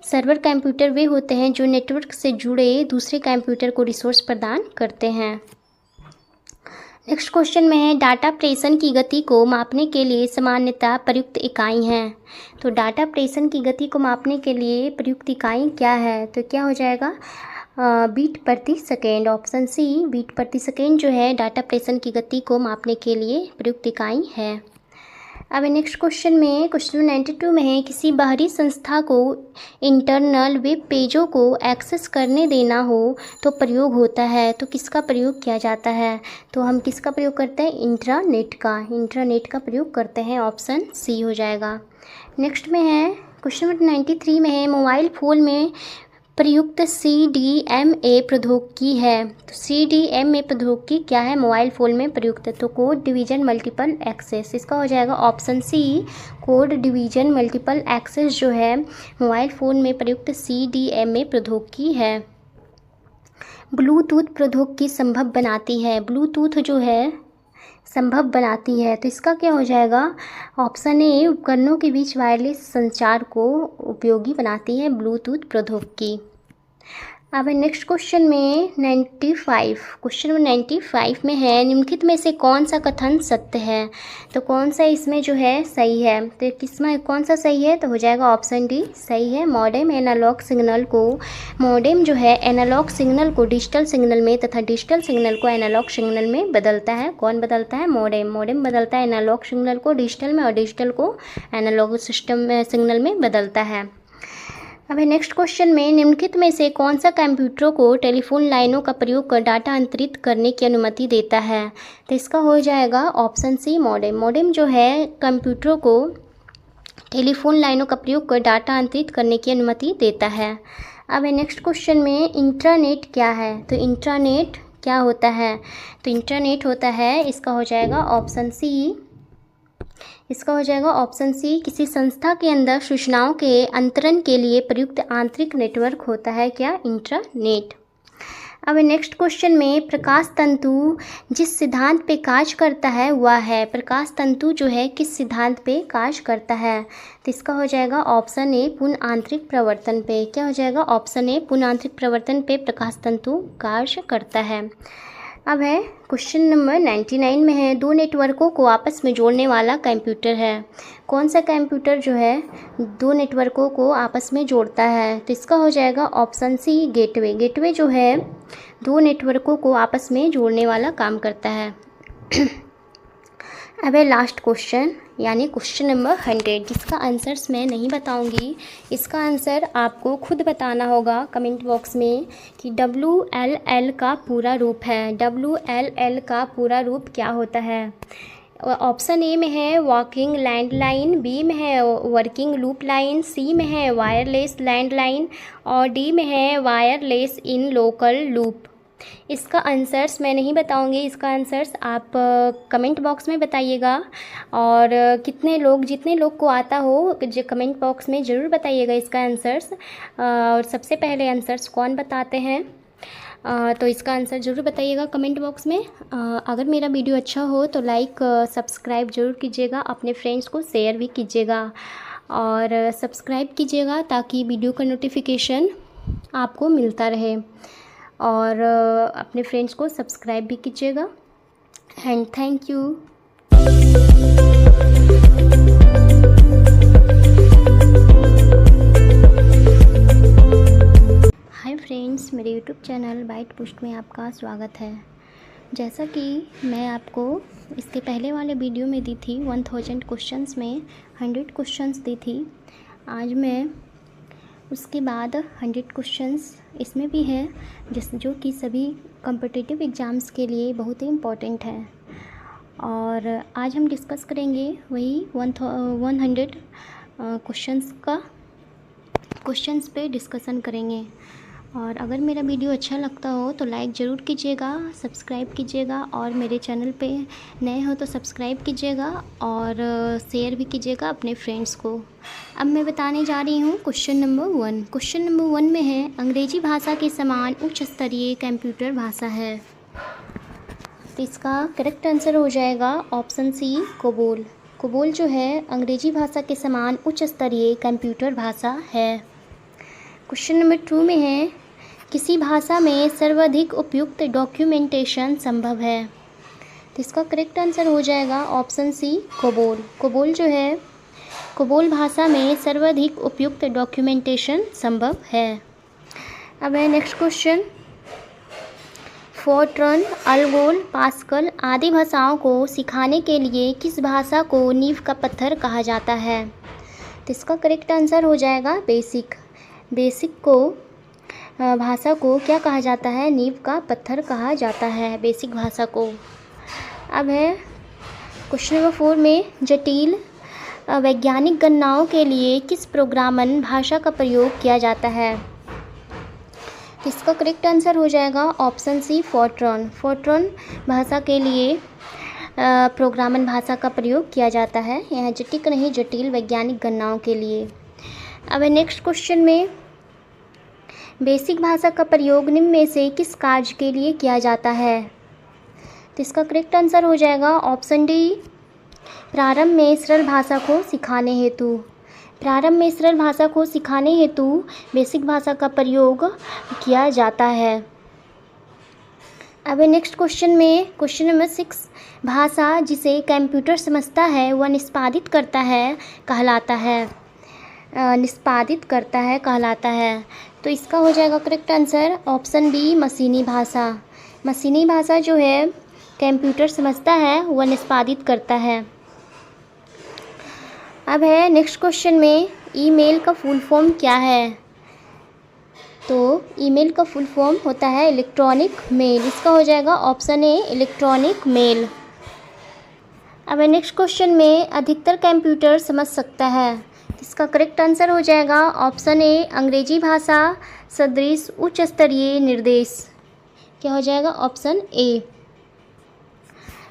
Server computer वे होते हैं जो नेटवर्क से जुड़े दूसरे कंप्यूटर को रिसोर्स प्रदान करते हैं। नेक्स्ट क्वेश्चन में है, डाटा प्रेषण की गति को मापने के लिए सामान्यतः प्रयुक्त इकाई हैं। तो डाटा प्रेषण की गति को मापने के लिए प्रयुक्त इकाई क्या है? तो क्या हो जाएगा? बीट प्रति सेकेंड, ऑप्शन सी, बीट प्रति सेकेंड जो है डाटा प्रेषण की गति को मापने के लिए प्रयुक्त इकाई है। अब नेक्स्ट क्वेश्चन में, क्वेश्चन 92 में है, किसी बाहरी संस्था को इंटरनल वेब पेजों को एक्सेस करने देना हो तो प्रयोग होता है। तो किसका प्रयोग किया जाता है? तो हम किसका प्रयोग करते हैं? इंट्रानेट का प्रयोग करते हैं, ऑप्शन सी हो जाएगा। नेक्स्ट में है, क्वेश्चन नंबर 93 में है, मोबाइल फ़ोन में प्रयुक्त CDMA प्रौद्योगिकी है। तो CDMA प्रौद्योगिकी क्या है? मोबाइल फ़ोन में प्रयुक्त। तो कोड डिवीज़न मल्टीपल एक्सेस। इसका हो जाएगा option C, code division multiple access जो है मोबाइल फ़ोन में प्रयुक्त CDMA प्रौद्योगिकी है। ब्लूटूथ प्रौद्योगिकी संभव बनाती है। ब्लूटूथ जो है संभव बनाती है। तो इसका क्या हो जाएगा? ऑप्शन ए, उपकरणों के बीच वायरलेस संचार को उपयोगी बनाती है ब्लूटूथ प्रौद्योगिकी। अब नेक्स्ट क्वेश्चन में 95, क्वेश्चन नंबर 95 में है, निम्नलिखित में से कौन सा कथन सत्य है? तो कौन सा इसमें जो है सही है? तो किसमें कौन सा सही है? तो हो जाएगा ऑप्शन डी, सही है। मॉडेम जो है एनालॉग सिग्नल को डिजिटल सिग्नल में तथा डिजिटल सिग्नल को एनालॉग सिग्नल में बदलता है। कौन बदलता है? मॉडेम बदलता है एनालॉग सिग्नल को डिजिटल में और डिजिटल को एनालॉग सिग्नल में बदलता है। अब नेक्स्ट क्वेश्चन में, निम्नलिखित में से कौन सा कंप्यूटरों को टेलीफोन लाइनों का प्रयोग कर डाटा अंतरित करने की अनुमति देता है? तो इसका हो जाएगा ऑप्शन सी, मॉडेम जो है कंप्यूटरों को टेलीफोन लाइनों का प्रयोग कर डाटा अंतरित करने की अनुमति देता है। अब नेक्स्ट क्वेश्चन में, इंट्रानेट क्या है? तो इंट्रानेट क्या होता है? तो इंट्रानेट होता है, इसका हो जाएगा ऑप्शन सी, किसी संस्था के अंदर सूचनाओं के अंतरण के लिए प्रयुक्त आंतरिक नेटवर्क होता है क्या? इंट्रानेट। अब नेक्स्ट क्वेश्चन में, प्रकाश तंतु जिस सिद्धांत पे कार्य करता है वह है। प्रकाश तंतु जो है किस सिद्धांत पे कार्य करता है? तो इसका हो जाएगा ऑप्शन ए, पूर्ण आंतरिक प्रवर्तन पे। क्या हो जाएगा? ऑप्शन ए, पूर्ण आंतरिक प्रवर्तन पे प्रकाश तंतु कार्य करता है। अब है क्वेश्चन नंबर 99 में है, दो नेटवर्कों को आपस में जोड़ने वाला कंप्यूटर है। कौन सा कंप्यूटर जो है दो नेटवर्कों को आपस में जोड़ता है? तो इसका हो जाएगा ऑप्शन सी, गेटवे जो है दो नेटवर्कों को आपस में जोड़ने वाला काम करता है। अब है लास्ट क्वेश्चन, यानी क्वेश्चन नंबर 100, जिसका आंसर्स मैं नहीं बताऊंगी। इसका आंसर आपको खुद बताना होगा कमेंट बॉक्स में कि WLL का पूरा रूप है। WLL का पूरा रूप क्या होता है? ऑप्शन ए में है वॉकिंग लैंडलाइन, बी में है वर्किंग लूप लाइन, सी में है वायरलेस लैंडलाइन और डी में है वायरलेस इन लोकल लूप। इसका आंसर्स मैं नहीं बताऊंगी, इसका आंसर्स आप कमेंट बॉक्स में बताइएगा। और जितने लोग को आता हो जो कमेंट बॉक्स में ज़रूर बताइएगा इसका आंसर्स। और सबसे पहले आंसर्स कौन बताते हैं तो इसका आंसर ज़रूर बताइएगा कमेंट बॉक्स में। अगर मेरा वीडियो अच्छा हो तो लाइक सब्सक्राइब ज़रूर कीजिएगा, अपने फ्रेंड्स को शेयर भी कीजिएगा और सब्सक्राइब कीजिएगा ताकि वीडियो का नोटिफिकेशन आपको मिलता रहे। और अपने फ्रेंड्स को सब्सक्राइब भी कीजिएगा and thank you. Hi friends, मेरे यूट्यूब चैनल बाइट पुष्ट में आपका स्वागत है। जैसा कि मैं आपको इसके पहले वाले वीडियो में दी थी 1000 क्वेश्चंस में 100 क्वेश्चंस दी थी, आज मैं उसके बाद 100 क्वेश्चंस इसमें भी है जो कि सभी कॉम्पिटिटिव एग्ज़ाम्स के लिए बहुत ही इम्पॉर्टेंट है। और आज हम डिस्कस करेंगे वही 100 क्वेश्चंस पे डिस्कशन करेंगे। और अगर मेरा वीडियो अच्छा लगता हो तो लाइक ज़रूर कीजिएगा, सब्सक्राइब कीजिएगा और मेरे चैनल पे नए हो तो सब्सक्राइब कीजिएगा और शेयर भी कीजिएगा अपने फ्रेंड्स को। अब मैं बताने जा रही हूँ क्वेश्चन नंबर 1। क्वेश्चन नंबर 1 में है अंग्रेजी भाषा के समान उच्च स्तरीय कंप्यूटर भाषा है। तो इसका करेक्ट आंसर हो जाएगा ऑप्शन सी कोबोल। कोबोल जो है अंग्रेजी भाषा के समान उच्च स्तरीय कंप्यूटर भाषा है। क्वेश्चन नंबर 2 में है किसी भाषा में सर्वाधिक उपयुक्त डॉक्यूमेंटेशन संभव है। तो इसका करेक्ट आंसर हो जाएगा ऑप्शन सी कोबोल। कोबोल जो है कोबोल भाषा में सर्वाधिक उपयुक्त डॉक्यूमेंटेशन संभव है। अब है next question, Fortran, Algol, pascal आदि भाषाओं को सिखाने के लिए किस भाषा को नींव का पत्थर कहा जाता है? तो इसका करेक्ट आंसर हो जाएगा बेसिक। बेसिक को भाषा को क्या कहा जाता है? नींव का पत्थर कहा जाता है बेसिक भाषा को। अब है क्वेश्चन नंबर 4 में जटिल वैज्ञानिक गणनाओं के लिए किस प्रोग्रामन भाषा का प्रयोग किया जाता है? इसका करेक्ट आंसर हो जाएगा ऑप्शन सी फोर्ट्रन। फोर्ट्रन भाषा के लिए प्रोग्रामन भाषा का प्रयोग किया जाता है, यह जटिल नहीं जटिल वैज्ञानिक गणनाओं के लिए। अब नेक्स्ट क्वेश्चन में बेसिक भाषा का प्रयोग निम्न में से किस कार्य के लिए किया जाता है? तो इसका करेक्ट आंसर हो जाएगा ऑप्शन डी प्रारंभ में सरल भाषा को सिखाने हेतु। प्रारंभ में सरल भाषा को सिखाने हेतु बेसिक भाषा का प्रयोग किया जाता है। अब नेक्स्ट क्वेश्चन में क्वेश्चन नंबर 6, भाषा जिसे कंप्यूटर समझता है वह निष्पादित करता है कहलाता है। तो इसका हो जाएगा करेक्ट आंसर ऑप्शन बी मशीनी भाषा। मशीनी भाषा जो है कंप्यूटर समझता है वह निष्पादित करता है। अब है नेक्स्ट क्वेश्चन में ईमेल का फुल फॉर्म क्या है? तो ईमेल का फुल फॉर्म होता है इलेक्ट्रॉनिक मेल। इसका हो जाएगा ऑप्शन ए इलेक्ट्रॉनिक मेल। अब नेक्स्ट क्वेश्चन में अधिकतर कंप्यूटर समझ सकता है। इसका करेक्ट आंसर हो जाएगा ऑप्शन ए अंग्रेजी भाषा सदृश उच्च स्तरीय निर्देश। क्या हो जाएगा? ऑप्शन ए।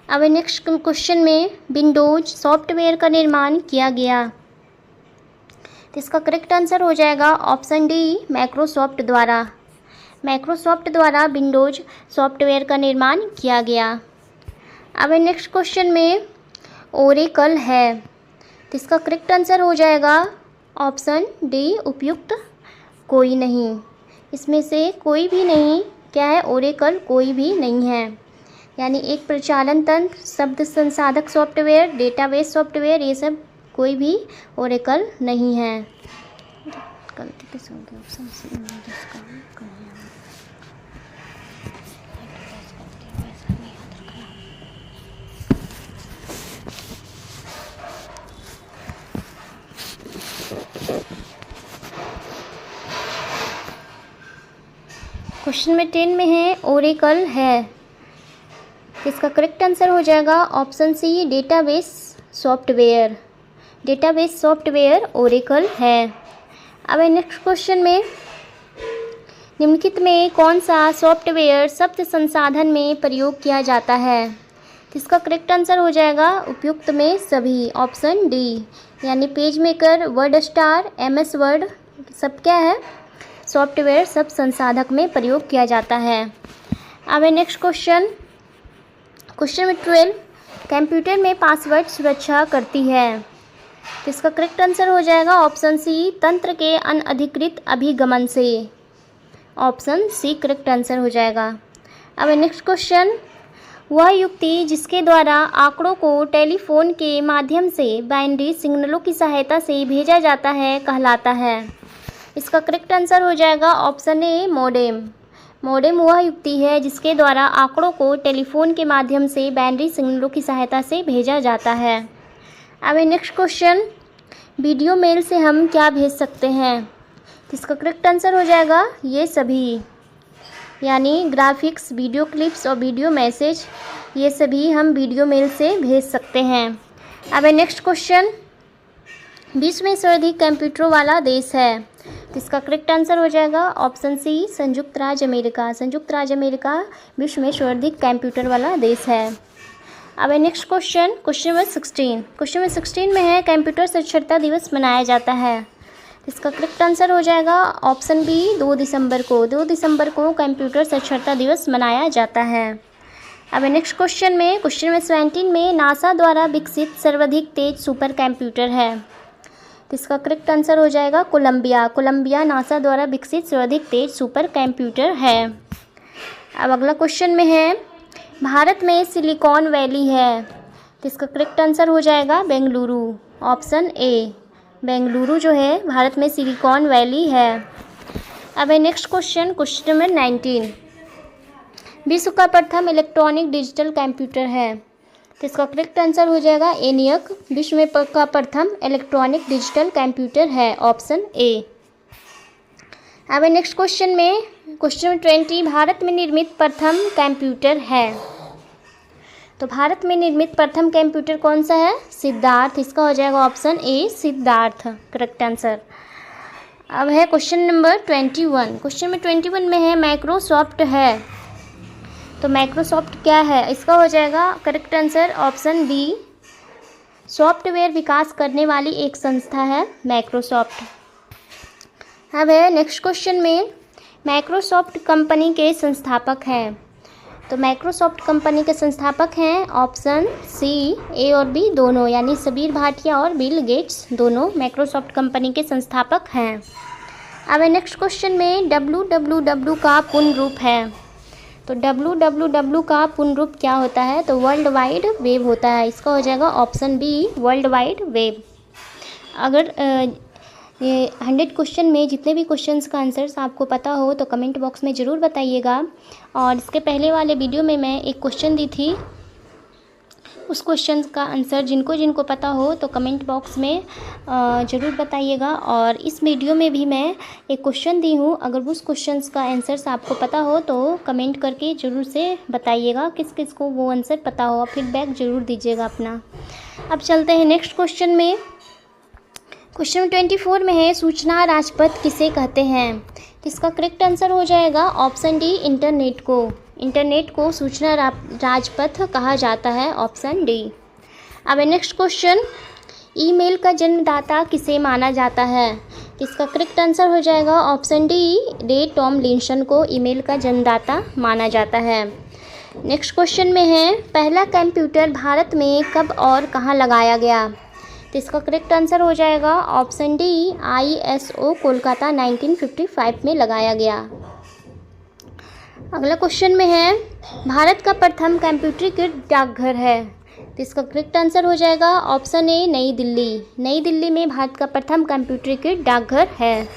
अब नेक्स्ट क्वेश्चन में विंडोज सॉफ्टवेयर का निर्माण किया गया। तो इसका करेक्ट आंसर हो जाएगा ऑप्शन डी माइक्रोसॉफ्ट द्वारा। माइक्रोसॉफ्ट द्वारा विंडोज सॉफ्टवेयर का निर्माण किया गया। अब नेक्स्ट क्वेश्चन में ओरेकल है। तो इसका करेक्ट आंसर हो जाएगा ऑप्शन डी उपयुक्त कोई नहीं। इसमें से कोई भी नहीं क्या है? ओरेकल कोई भी नहीं है। यानी एक प्रचालन तंत्र, शब्द संसाधक सॉफ्टवेयर, डेटाबेस सॉफ्टवेयर, ये सब कोई भी ओरेकल नहीं है। गलती किस हो गई? ऑप्शन सी क्वेश्चन में 10 में है ओरेकल है, इसका करेक्ट आंसर हो जाएगा option C database software. Database software Oracle है। अब नेक्स्ट क्वेश्चन में निम्नलिखित में कौन सा सॉफ्टवेयर शब्द संसाधन में प्रयोग किया जाता है? इसका करेक्ट आंसर हो जाएगा उपयुक्त में सभी, ऑप्शन डी, यानी page maker, word star, MS word सब क्या है? सॉफ्टवेयर शब्द संसाधक में प्रयोग किया जाता है। अब नेक्स्ट क्वेश्चन, क्वेश्चन में 12 कंप्यूटर में पासवर्ड सुरक्षा करती है, तो इसका करेक्ट आंसर हो जाएगा ऑप्शन सी तंत्र के अनधिकृत अभिगमन से, ऑप्शन सी करेक्ट आंसर हो जाएगा। अब नेक्स्ट क्वेश्चन, वह युक्ति जिसके द्वारा आंकड़ों को टेलीफोन के माध्यम से बाइनरी सिग्नलों की सहायता से भेजा जाता है कहलाता है? इसका करेक्ट आंसर हो जाएगा ऑप्शन ए मॉडेम। मॉडेम वह युक्ति है जिसके द्वारा आंकड़ों को टेलीफोन के माध्यम से बाइनरी सिग्नलों की सहायता से भेजा जाता है। अब नेक्स्ट क्वेश्चन, वीडियो मेल से हम क्या भेज सकते हैं? इसका करेक्ट आंसर हो जाएगा ये सभी, यानी ग्राफिक्स, वीडियो क्लिप्स और वीडियो मैसेज, ये सभी हम वीडियो मेल से भेज सकते हैं। अब नेक्स्ट क्वेश्चन, विश्व में सर्वाधिक कंप्यूटरों वाला देश है, तो इसका करेक्ट आंसर हो जाएगा ऑप्शन सी संयुक्त राज्य अमेरिका। संयुक्त राज्य अमेरिका विश्व में सर्वाधिक कंप्यूटर वाला देश है। अब next question, question number 16, question number 16 में है कंप्यूटर साक्षरता दिवस मनाया जाता है, इसका करेक्ट आंसर हो जाएगा ऑप्शन बी 2 दिसंबर को। 2 दिसंबर को कंप्यूटर साक्षरता दिवस मनाया जाता है। अब नेक्स्ट क्वेश्चन में, क्वेश्चन में 17 में नासा द्वारा विकसित सर्वाधिक तेज सुपर कंप्यूटर है, तो इसका करेक्ट आंसर हो जाएगा कोलंबिया। कोलंबिया नासा द्वारा विकसित सर्वाधिक तेज सुपर कंप्यूटर है। अब अगला क्वेश्चन में है भारत में सिलिकॉन वैली है, तो इसका करेक्ट आंसर हो जाएगा बेंगलुरु, ऑप्शन ए, बेंगलुरु जो है भारत में सिलिकॉन वैली है। अब नेक्स्ट क्वेश्चन, क्वेश्चन नंबर 19, विश्व का प्रथम इलेक्ट्रॉनिक डिजिटल कंप्यूटर है, तो इसका करेक्ट आंसर हो जाएगा एनियक विश्व में का प्रथम इलेक्ट्रॉनिक डिजिटल कंप्यूटर है, ऑप्शन ए। अब नेक्स्ट क्वेश्चन में, क्वेश्चन नंबर 20, भारत में निर्मित प्रथम कंप्यूटर है, तो भारत में निर्मित प्रथम कंप्यूटर कौन सा है? सिद्धार्थ, इसका हो जाएगा ऑप्शन ए सिद्धार्थ करेक्ट आंसर। अब है क्वेश्चन नंबर 21, क्वेश्चन में 21 में है माइक्रोसॉफ्ट है, तो माइक्रोसॉफ्ट क्या है? इसका हो जाएगा correct answer option B, software विकास करने वाली एक संस्था है माइक्रोसॉफ्ट। अब है नेक्स्ट क्वेश्चन में माइक्रोसॉफ्ट कंपनी के संस्थापक हैं, तो माइक्रोसॉफ्ट कंपनी के संस्थापक हैं ऑप्शन सी, ए और बी दोनों, यानी सबीर भाटिया और बिल गेट्स दोनों माइक्रोसॉफ्ट कंपनी के संस्थापक हैं। अब नेक्स्ट क्वेश्चन में www का पूर्ण रूप है, तो www का पूर्ण रूप क्या होता है? तो वर्ल्ड वाइड वेब होता है, इसका हो जाएगा option B world wide web. अगर ये 100 क्वेश्चन में जितने भी क्वेश्चंस का आंसर्स आपको पता हो तो कमेंट बॉक्स में ज़रूर बताइएगा। और इसके पहले वाले वीडियो में मैं एक क्वेश्चन दी थी, उस क्वेश्चन का आंसर जिनको पता हो तो कमेंट बॉक्स में ज़रूर बताइएगा। और इस वीडियो में भी मैं एक क्वेश्चन दी हूँ, अगर उस क्वेश्चन का आंसर्स आपको पता हो तो कमेंट करके ज़रूर से बताइएगा किस किस को वो आंसर पता हो, फीडबैक ज़रूर दीजिएगा अपना। अब चलते हैं नेक्स्ट क्वेश्चन में, क्वेश्चन 24 में है सूचना राजपथ किसे कहते हैं? इसका करेक्ट आंसर हो जाएगा ऑप्शन डी इंटरनेट को। इंटरनेट को सूचना राजपथ कहा जाता है, ऑप्शन डी। अब नेक्स्ट क्वेश्चन, ईमेल का जन्मदाता किसे माना जाता है? इसका करेक्ट आंसर हो जाएगा ऑप्शन डी, रे टॉमलिंसन को ईमेल का जन्मदाता माना जाता है। नेक्स्ट क्वेश्चन में है पहला कंप्यूटर भारत में कब और कहाँ लगाया गया? तो इसका करेक्ट आंसर हो जाएगा ऑप्शन डी, ISO कोलकाता 1955 में लगाया गया। अगला क्वेश्चन में है भारत का प्रथम कंप्यूटरीकृत डाकघर है, तो इसका करेक्ट आंसर हो जाएगा ऑप्शन ए, नई दिल्ली। नई दिल्ली में भारत का प्रथम कंप्यूटरीकृत डाकघर है।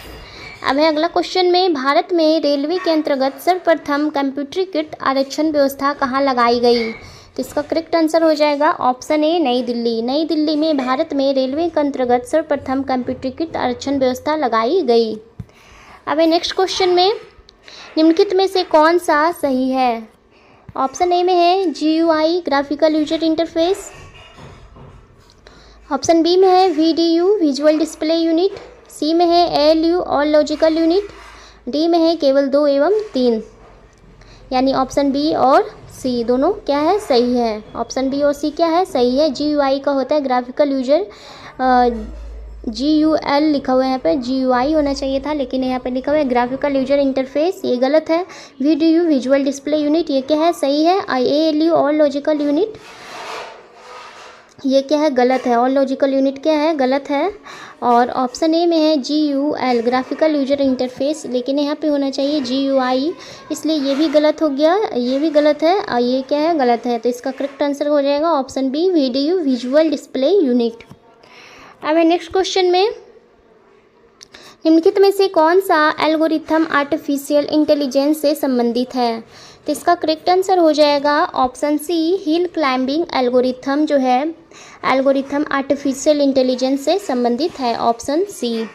अब है अगला क्वेश्चन में भारत में रेलवे के अंतर्गत सर्वप्रथम कंप्यूटरीकृत आरक्षण व्यवस्था कहाँ लगाई गई? तो इसका करेक्ट आंसर हो जाएगा ऑप्शन ए, नई दिल्ली। नई दिल्ली में भारत में रेलवे के अंतर्गत सर्वप्रथम कंप्यूटरीकृत आरक्षण व्यवस्था लगाई गई। अब नेक्स्ट क्वेश्चन में निम्नलिखित में से कौन सा सही है? ऑप्शन ए में है GUI graphical user interface, option B में है VDU visual display unit, C में है ALU all logical unit, D में है केवल 2 एवं 3। यानी ऑप्शन बी और सी दोनों क्या है? सही है। ऑप्शन बी और सी क्या है? सही है। GUI का होता है ग्राफिकल यूजर, GUL लिखा हुआ है यहाँ पे, GUI होना चाहिए था लेकिन यहाँ पे लिखा हुआ है ग्राफिकल यूजर इंटरफेस, ये गलत है। VDU विजुअल डिस्प्ले यूनिट, ये क्या है? सही है। ALU ऑल लॉजिकल यूनिट, ये क्या है? गलत है। ऑल लॉजिकल यूनिट क्या है? गलत है। और ऑप्शन ए में है GUL ग्राफिकल यूजर इंटरफेस, लेकिन यहाँ पे होना चाहिए GUI, इसलिए ये भी गलत हो गया, ये भी गलत है और ये क्या है? गलत है। तो इसका करेक्ट आंसर हो जाएगा option B VDU visual display unit. अब है नेक्स्ट क्वेश्चन में, निम्नलिखित में से कौन सा एल्गोरिथम आर्टिफिशियल इंटेलिजेंस से संबंधित है? तो इसका करेक्ट आंसर हो जाएगा option C hill climbing algorithm, जो है एल्गोरिथम आर्टिफिशियल इंटेलिजेंस से संबंधित है, ऑप्शन सी।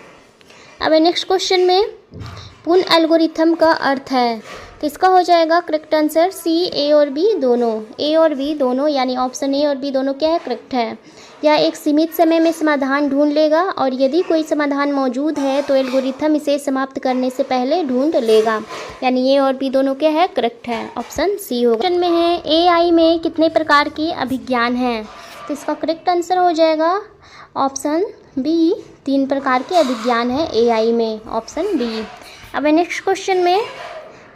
अब नेक्स्ट क्वेश्चन में, पूर्ण एल्गोरिथम का अर्थ है? तो इसका हो जाएगा करेक्ट आंसर सी ए और बी दोनों, ए और बी दोनों, यानी ऑप्शन ए और बी दोनों क्या है? करेक्ट है। यह एक सीमित समय में समाधान ढूंढ लेगा और यदि कोई समाधान मौजूद है तो एल्गोरिथम इसे समाप्त करने से पहले ढूंढ लेगा, यानी ए और बी दोनों क्या है? करेक्ट है, ऑप्शन सी होगा। क्वेश्चन में है AI में कितने प्रकार के अभिज्ञान हैं? तो इसका करेक्ट आंसर हो जाएगा ऑप्शन बी 3 प्रकार के अभिज्ञान है AI में, ऑप्शन बी। अब नेक्स्ट क्वेश्चन में,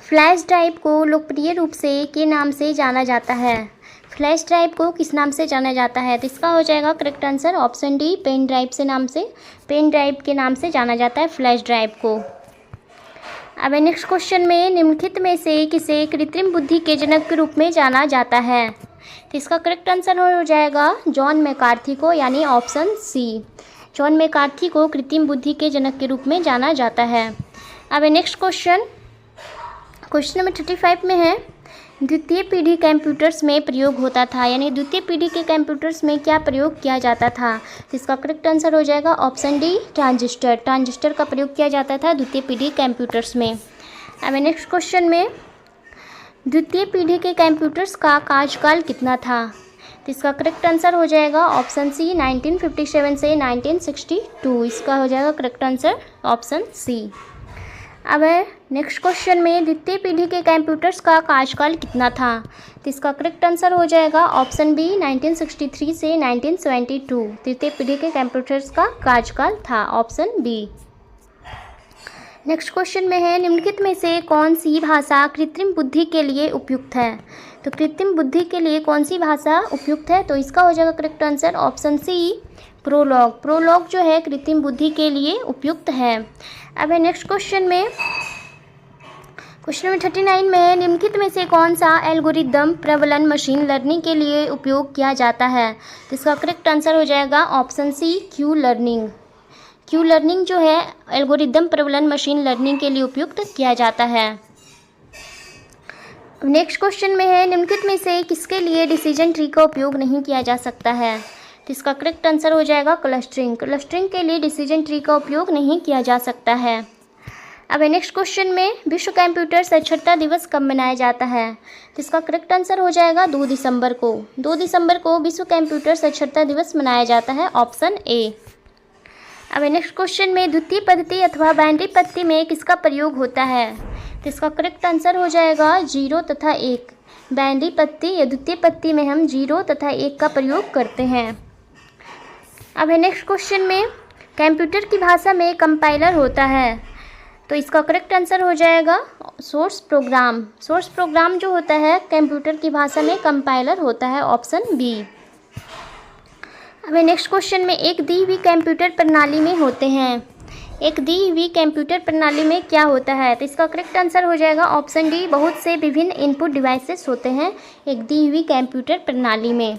फ्लैश ड्राइव को लोकप्रिय रूप से के नाम से जाना जाता है? फ्लैश ड्राइव को किस नाम से जाना जाता है? तो इसका हो जाएगा correct answer option D pen drive से नाम से, पेन ड्राइव के नाम से जाना जाता है फ्लैश ड्राइव को। अब नेक्स्ट क्वेश्चन में, निम्नलिखित में से किसे कृत्रिम बुद्धि के जनक के रूप में जाना जाता है? तो इसका करेक्ट आंसर हो जाएगा जॉन मैकार्थी को, यानी ऑप्शन सी, जॉन मैकार्थी को कृत्रिम बुद्धि के जनक के रूप में जाना जाता है। अब नेक्स्ट क्वेश्चन नंबर 35 में है, द्वितीय पीढ़ी कंप्यूटर्स में प्रयोग होता था, यानी द्वितीय पीढ़ी के कंप्यूटर्स में क्या प्रयोग किया जाता था? तो इसका करेक्ट आंसर हो जाएगा ऑप्शन डी ट्रांजिस्टर, ट्रांजिस्टर का प्रयोग किया जाता था द्वितीय पीढ़ी कंप्यूटर्स में। अब नेक्स्ट क्वेश्चन में, द्वितीय पीढ़ी के कंप्यूटर्स का कार्यकाल कितना था? तो इसका करेक्ट आंसर हो जाएगा ऑप्शन सी 1957 से 1962, इसका हो जाएगा करेक्ट आंसर ऑप्शन सी। अब नेक्स्ट क्वेश्चन में, द्वितीय पीढ़ी के कंप्यूटर्स का कार्यकाल कितना था? तो इसका करेक्ट आंसर हो जाएगा ऑप्शन बी 1963 से 1972, द्वितीय पीढ़ी के कंप्यूटर्स का कार्यकाल था, ऑप्शन बी। नेक्स्ट क्वेश्चन में है, निम्नलिखित में से कौन सी भाषा कृत्रिम बुद्धि के लिए उपयुक्त है? तो कृत्रिम बुद्धि के लिए कौन सी भाषा उपयुक्त है? तो इसका हो जाएगा correct answer option C Prolog, Prolog जो है कृत्रिम बुद्धि के लिए उपयुक्त है। अब नेक्स्ट क्वेश्चन में, क्वेश्चन नंबर 39 में है, निम्नलिखित में से कौन सा एल्गोरिदम प्रबलन मशीन लर्निंग के लिए उपयोग किया जाता है? तो इसका करेक्ट आंसर हो जाएगा option C Q learning, Q learning जो है एल्गोरिदम प्रबलन मशीन लर्निंग के लिए उपयुक्त किया जाता है। नेक्स्ट क्वेश्चन में है, निम्नलिखित में से किसके लिए डिसीजन ट्री का उपयोग नहीं किया जा सकता है? तो इसका करेक्ट आंसर हो जाएगा क्लस्टरिंग, क्लस्टरिंग के लिए डिसीजन ट्री का उपयोग नहीं किया जा सकता है। अब नेक्स्ट क्वेश्चन में, विश्व कंप्यूटर साक्षरता दिवस कब मनाया जाता है? तो इसका करेक्ट आंसर हो जाएगा 2 दिसंबर को, 2 दिसंबर को विश्व कंप्यूटर साक्षरता दिवस मनाया जाता है, ऑप्शन ए। अब नेक्स्ट क्वेश्चन में, द्वितीय पद्धति अथवा बाइनरी पद्धति में किसका प्रयोग होता है? तो इसका करेक्ट आंसर हो जाएगा 0 तथा 1, बाइनरी पद्धति या द्वितीय पद्धति में हम 0 तथा 1 का प्रयोग करते हैं। अब नेक्स्ट क्वेश्चन में, कंप्यूटर की भाषा में कंपाइलर होता है, तो इसका करेक्ट आंसर हो जाएगा सोर्स प्रोग्राम, सोर्स प्रोग्राम जो होता है कंप्यूटर की भाषा में कंपाइलर होता है, ऑप्शन बी। अब नेक्स्ट क्वेश्चन में, एक दी हुई कंप्यूटर प्रणाली में होते हैं, एक दी हुई कंप्यूटर प्रणाली में क्या होता है? तो इसका करेक्ट आंसर हो जाएगा ऑप्शन डी बहुत से विभिन्न इनपुट डिवाइसेस होते हैं एक दी हुई कंप्यूटर प्रणाली में।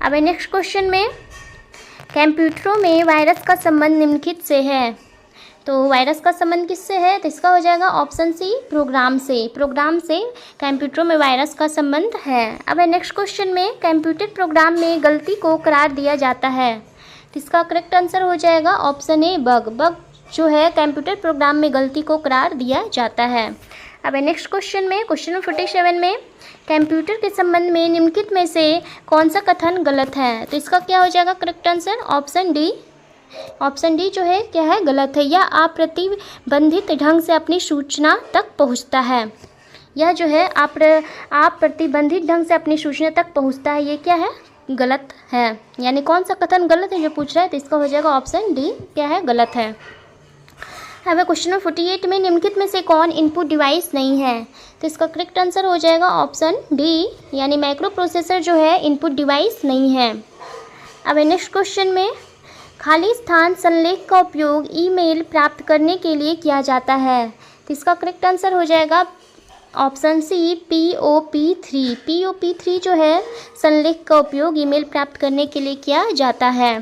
अब नेक्स्ट क्वेश्चन में, कंप्यूटरों में वायरस का संबंध निम्नलिखित से है, तो वायरस का संबंध किससे है? तो इसका हो जाएगा ऑप्शन सी प्रोग्राम से, प्रोग्राम से कंप्यूटरों में वायरस का संबंध है। अब नेक्स्ट क्वेश्चन में, कंप्यूटर प्रोग्राम में गलती को करार दिया जाता है, तो इसका करेक्ट आंसर हो जाएगा ऑप्शन ए बग, बग जो है कंप्यूटर प्रोग्राम में गलती को करार दिया जाता है। अब नेक्स्ट क्वेश्चन में, क्वेश्चन नंबर 47 में, कंप्यूटर के संबंध में निम्नलिखित में से कौन सा कथन गलत है? तो इसका क्या हो जाएगा correct answer? Option D. Option D जो है क्या है? गलत है। यह अप्रतिबंधित ढंग से अपनी सूचना तक पहुंचता है। यह जो है अप्रतिबंधित ढंग से अपनी सूचना तक पहुंचता है, ये क्या है? गलत है। यानी कौन सा कथन गलत है जो पूछ रहा है? तो इसका हो जाएगा ऑप्शन डी, क्या है? गलत है। अब क्वेश्चन नंबर 48 में, निम्नलिखित में से कौन इनपुट डिवाइस नहीं है? तो इसका करेक्ट आंसर हो जाएगा ऑप्शन डी, यानी माइक्रो प्रोसेसर जो है इनपुट डिवाइस नहीं है। अब नेक्स्ट क्वेश्चन में, खाली स्थान संलेख का उपयोग ईमेल प्राप्त करने के लिए किया जाता है। तो इसका करेक्ट आंसर हो जाएगा ऑप्शन सी, POP3। POP3 जो है संलेख का उपयोग ईमेल प्राप्त करने के लिए किया जाता है।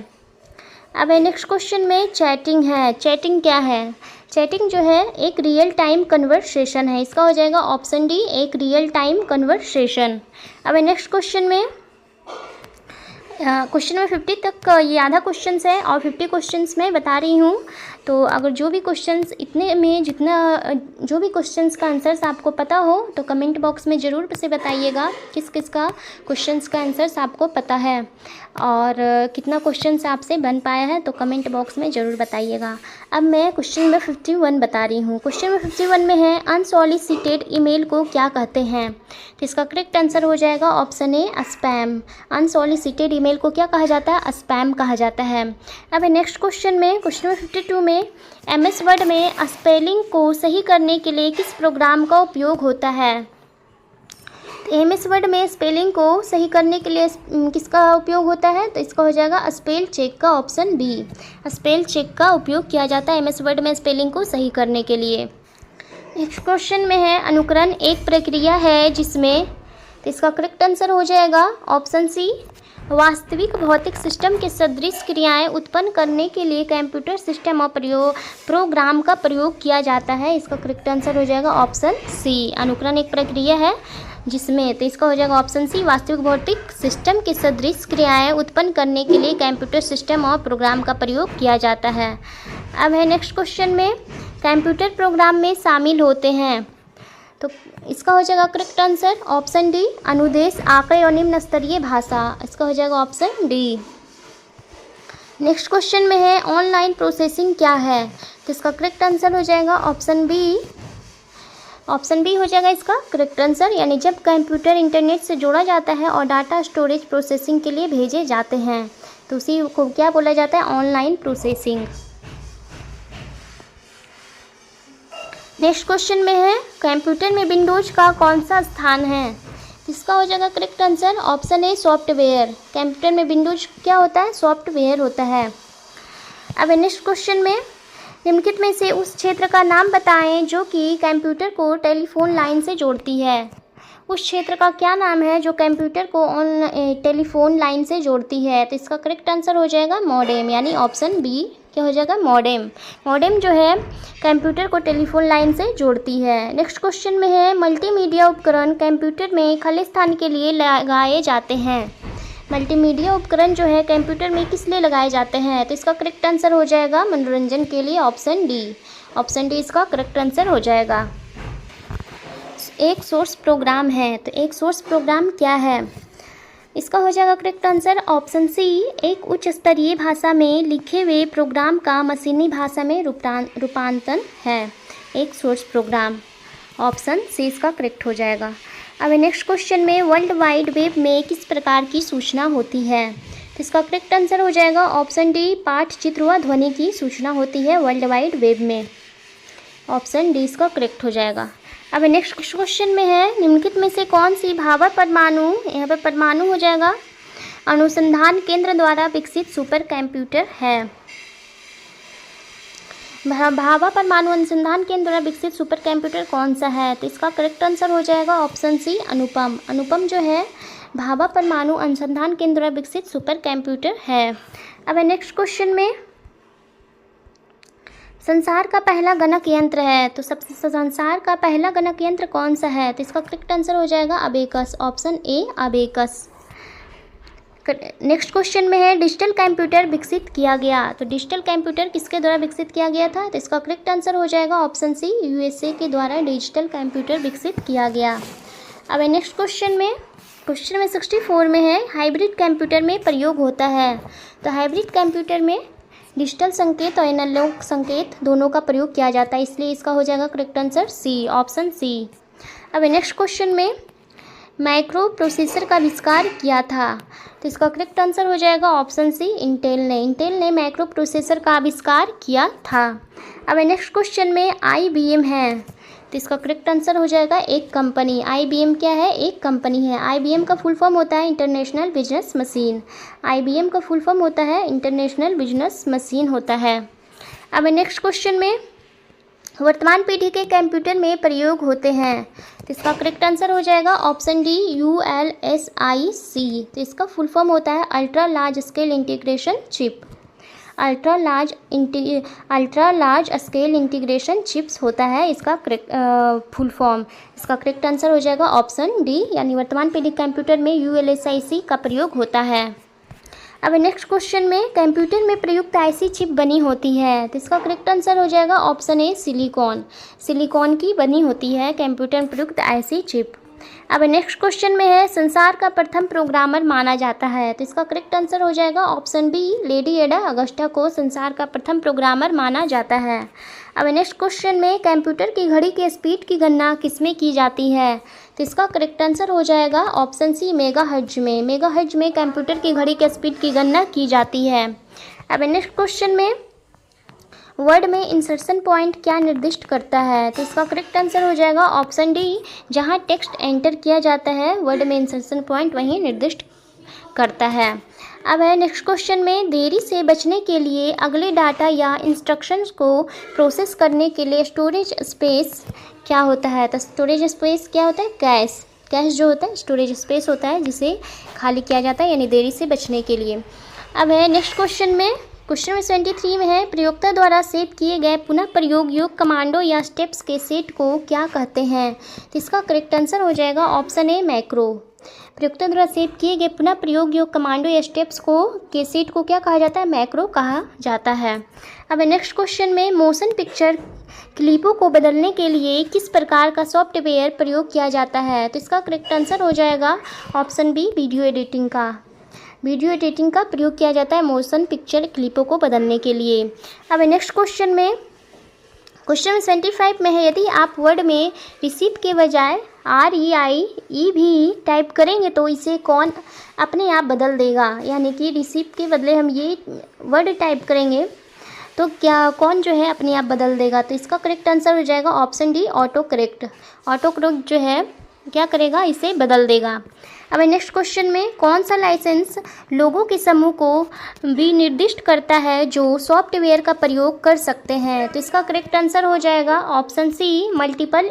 अब नेक्स्ट क्वेश्चन में चैटिंग है। चैटिंग क्या है? चैटिंग जो है एक रियल टाइम कन्वर्सेशन है। इसका हो जाएगा ऑप्शन डी, एक रियल टाइम कन्वर्सेशन। अब नेक्स्ट क्वेश्चन में, क्वेश्चन नंबर 50 तक ये आधा क्वेश्चंस है और 50 क्वेश्चंस मैं बता रही हूँ। तो अगर जो भी क्वेश्चंस इतने में जो भी क्वेश्चंस का आंसर्स आपको पता हो तो कमेंट बॉक्स में ज़रूर से बताइएगा किस किस का क्वेश्चंस का आंसर्स आपको पता है और कितना क्वेश्चंस आपसे बन पाया है, तो कमेंट बॉक्स में ज़रूर बताइएगा। अब मैं क्वेश्चन नंबर 51 बता रही हूँ। क्वेश्चन नंबर 51 में है, अनसॉलिसिटेड ईमेल को क्या कहते हैं? तो इसका करेक्ट आंसर हो जाएगा ऑप्शन ए, स्पैम। अनसॉलिसिटेड ईमेल को क्या कहा जाता है? स्पैम कहा जाता है। अब नेक्स्ट क्वेश्चन में, क्वेश्चन नंबर 52 में, MS वर्ड में स्पेलिंग को सही करने के लिए किस प्रोग्राम का उपयोग होता है? MS वर्ड में स्पेलिंग को सही करने के लिए किसका उपयोग होता है? तो इसका हो जाएगा स्पेल चेक का, ऑप्शन बी। स्पेल चेक का उपयोग किया जाता है MS वर्ड में स्पेलिंग को सही करने के लिए। नेक्स्ट क्वेश्चन में है, अनुकरण एक प्रक्रिया है जिसमें, तो इसका करेक्ट आंसर हो जाएगा ऑप्शन सी, वास्तविक भौतिक सिस्टम के सदृश क्रियाएं उत्पन्न करने के लिए कंप्यूटर सिस्टम और प्रोग्राम का प्रयोग किया जाता है। इसका करेक्ट आंसर हो जाएगा ऑप्शन सी, अनुकरण एक प्रक्रिया है जिसमें, तो इसका हो जाएगा ऑप्शन सी, वास्तविक भौतिक सिस्टम के सदृश क्रियाएं उत्पन्न करने के लिए कंप्यूटर सिस्टम और प्रोग्राम का प्रयोग किया जाता है। अब है नेक्स्ट क्वेश्चन में, कंप्यूटर प्रोग्राम में शामिल होते हैं, तो इसका हो जाएगा करेक्ट आंसर ऑप्शन डी, अनुदेश, आंकड़े और निम्न स्तरीय भाषा। इसका हो जाएगा ऑप्शन डी। नेक्स्ट क्वेश्चन में है, ऑनलाइन प्रोसेसिंग क्या है? तो इसका करेक्ट आंसर हो जाएगा ऑप्शन बी। ऑप्शन बी हो जाएगा इसका करेक्ट आंसर, यानी जब कंप्यूटर इंटरनेट से जोड़ा जाता है और डाटा स्टोरेज प्रोसेसिंग के लिए भेजे जाते हैं तो उसी को क्या बोला जाता है? Online processing. नेक्स्ट क्वेश्चन में है, कंप्यूटर में विंडोज का कौन सा स्थान है? इसका हो जाएगा correct answer option A, software. Computer में विंडोज क्या होता है? सॉफ्टवेयर होता है। अब नेक्स्ट क्वेश्चन में, निम्नलिखित में से उस क्षेत्र का नाम बताएं जो कि कंप्यूटर को टेलीफोन लाइन से जोड़ती है। उस क्षेत्र का क्या नाम है जो कंप्यूटर को टेलीफोन लाइन से जोड़ती है? तो इसका करेक्ट आंसर हो जाएगा मॉडेम, यानी ऑप्शन बी, क्या हो जाएगा? मॉडेम। मॉडेम जो है कंप्यूटर को टेलीफोन लाइन से जोड़ती है। नेक्स्ट क्वेश्चन में है, मल्टीमीडिया उपकरण कंप्यूटर में खाली स्थान के लिए लगाए जाते हैं। मल्टीमीडिया उपकरण जो है कंप्यूटर में किस लिए लगाए जाते हैं? तो इसका करेक्ट आंसर हो जाएगा मनोरंजन के लिए, ऑप्शन डी। ऑप्शन डी इसका करेक्ट आंसर हो जाएगा। एक सोर्स प्रोग्राम है, तो एक सोर्स प्रोग्राम क्या है? इसका हो जाएगा करेक्ट आंसर ऑप्शन सी, एक उच्च स्तरीय भाषा में लिखे हुए प्रोग्राम का मशीनी भाषा में रूपांतरण है एक सोर्स प्रोग्राम। ऑप्शन सी इसका करेक्ट हो जाएगा। अब नेक्स्ट क्वेश्चन में, वर्ल्ड वाइड वेब में किस प्रकार की सूचना होती है? तो इसका करेक्ट आंसर हो जाएगा ऑप्शन डी, पाठ, चित्र व ध्वनि की सूचना होती है वर्ल्ड वाइड वेब में। ऑप्शन डी इसका करेक्ट हो जाएगा। अब नेक्स्ट क्वेश्चन में है, निम्नलिखित में से कौन सी भाभा परमाणु, यहाँ पे परमाणु हो जाएगा, अनुसंधान केंद्र द्वारा विकसित सुपर कंप्यूटर है? भाभा परमाणु अनुसंधान केंद्र द्वारा विकसित सुपर कंप्यूटर कौन सा है? तो इसका करेक्ट आंसर हो जाएगा ऑप्शन सी, अनुपम। अनुपम जो है भाभा परमाणु अनुसंधान केंद्र द्वारा विकसित सुपर कंप्यूटर है। अब नेक्स्ट क्वेश्चन में, संसार का पहला गणक यंत्र है, तो संसार का पहला गणक यंत्र कौन सा है? तो इसका करेक्ट आंसर हो जाएगा abacus. Option A, abacus. Next question में है डिजिटल कंप्यूटर विकसित किया गया। तो डिजिटल कंप्यूटर किसके द्वारा विकसित किया गया था? तो इसका करेक्ट आंसर हो जाएगा ऑप्शन सी, यूएसए के द्वारा डिजिटल कंप्यूटर विकसित किया गया। अब नेक्स्ट क्वेश्चन में 64 में है हाइब्रिड कंप्यूटर में प्रयोग होता है। तो हाइब्रिड कंप्यूटर में डिजिटल संकेत और एनालॉग संकेत दोनों का प्रयोग किया जाता है, इसलिए इसका हो जाएगा correct answer C, option C. अब नेक्स्ट क्वेश्चन में माइक्रो प्रोसेसर का आविष्कार किया था। तो इसका करेक्ट आंसर हो जाएगा ऑप्शन सी, इंटेल ने माइक्रो प्रोसेसर का आविष्कार किया था। अब नेक्स्ट क्वेश्चन में IBM है। तो इसका करेक्ट आंसर हो जाएगा एक कंपनी। IBM क्या है? एक कंपनी है। IBM का फुल फॉर्म होता है इंटरनेशनल बिजनेस मशीन। IBM का फुल फॉर्म होता है इंटरनेशनल बिजनेस मशीन होता है। अब नेक्स्ट क्वेश्चन में वर्तमान पीढ़ी के कंप्यूटर में प्रयोग होते हैं। तो इसका करेक्ट आंसर हो जाएगा ऑप्शन डी, ULSIC। तो इसका फुल फॉर्म होता है ultra large scale integration chip. Ultra large scale integration chips होता है इसका फुल फॉर्म। इसका करेक्ट आंसर हो जाएगा ऑप्शन डी, यानी वर्तमान पीढ़ी कंप्यूटर में ULSIC का प्रयोग होता है। अब नेक्स्ट क्वेश्चन में कंप्यूटर में प्रयुक्त ऐसी चिप बनी होती है। तो इसका करेक्ट आंसर हो जाएगा ऑप्शन ए, सिलिकॉन की बनी होती है कंप्यूटर में प्रयुक्त ऐसी चिप। अब नेक्स्ट क्वेश्चन में है संसार का प्रथम प्रोग्रामर माना जाता है। तो इसका करेक्ट आंसर हो जाएगा ऑप्शन बी, लेडी एडा अगस्टा को संसार का प्रथम प्रोग्रामर माना जाता है। अब नेक्स्ट क्वेश्चन में कंप्यूटर की घड़ी के स्पीड की गणना किसमें की जाती है? तो इसका करेक्ट आंसर हो जाएगा ऑप्शन सी, मेगाहर्ट्ज में कंप्यूटर की घड़ी के स्पीड की गणना की जाती है। अब नेक्स्ट क्वेश्चन में वर्ड में इंसर्शन पॉइंट क्या निर्दिष्ट करता है? तो इसका करेक्ट आंसर हो जाएगा ऑप्शन डी, जहां टेक्स्ट एंटर किया जाता है वर्ड में इंसर्शन पॉइंट वहीं निर्दिष्ट करता है। अब है नेक्स्ट क्वेश्चन में देरी से बचने के लिए अगले डाटा या इंस्ट्रक्शंस को प्रोसेस करने के लिए स्टोरेज स्पेस क्या होता है? तो स्टोरेज स्पेस क्या होता है? कैश जो होता है स्टोरेज स्पेस होता है जिसे खाली किया जाता है, यानी देरी से बचने के लिए। अब है नेक्स्ट क्वेश्चन में 73 में है प्रयोक्ता द्वारा सेव किए गए पुनः प्रयोग योग्य कमांडो या स्टेप्स के सेट को क्या कहते हैं? तो इसका करेक्ट आंसर हो जाएगा ऑप्शन ए, मैक्रो। प्रयोक्ता द्वारा सेव किए गए पुनः प्रयोग योग्य कमांडो या स्टेप्स के सेट को क्या कहा जाता है? मैक्रो कहा जाता है। अब नेक्स्ट क्वेश्चन में मोशन पिक्चर क्लिपों को बदलने के लिए किस प्रकार का सॉफ्टवेयर प्रयोग किया जाता है? तो इसका करेक्ट आंसर हो जाएगा ऑप्शन बी, वीडियो एडिटिंग का प्रयोग किया जाता है मोशन पिक्चर क्लिपों को बदलने के लिए। अब नेक्स्ट क्वेश्चन में 75 में है यदि आप वर्ड में रिसीव के बजाय REIE भी टाइप करेंगे तो इसे कौन अपने आप बदल देगा? यानी कि रिसीव के बदले हम ये वर्ड टाइप करेंगे तो क्या कौन जो है अपने आप बदल देगा? तो इसका करेक्ट आंसर हो जाएगा ऑप्शन डी, ऑटो करेक्ट जो है क्या करेगा? इसे बदल देगा। अब नेक्स्ट क्वेश्चन में कौन सा लाइसेंस लोगों के समूह को भी निर्दिष्ट करता है जो सॉफ्टवेयर का प्रयोग कर सकते हैं? तो इसका करेक्ट आंसर हो जाएगा option C, multiple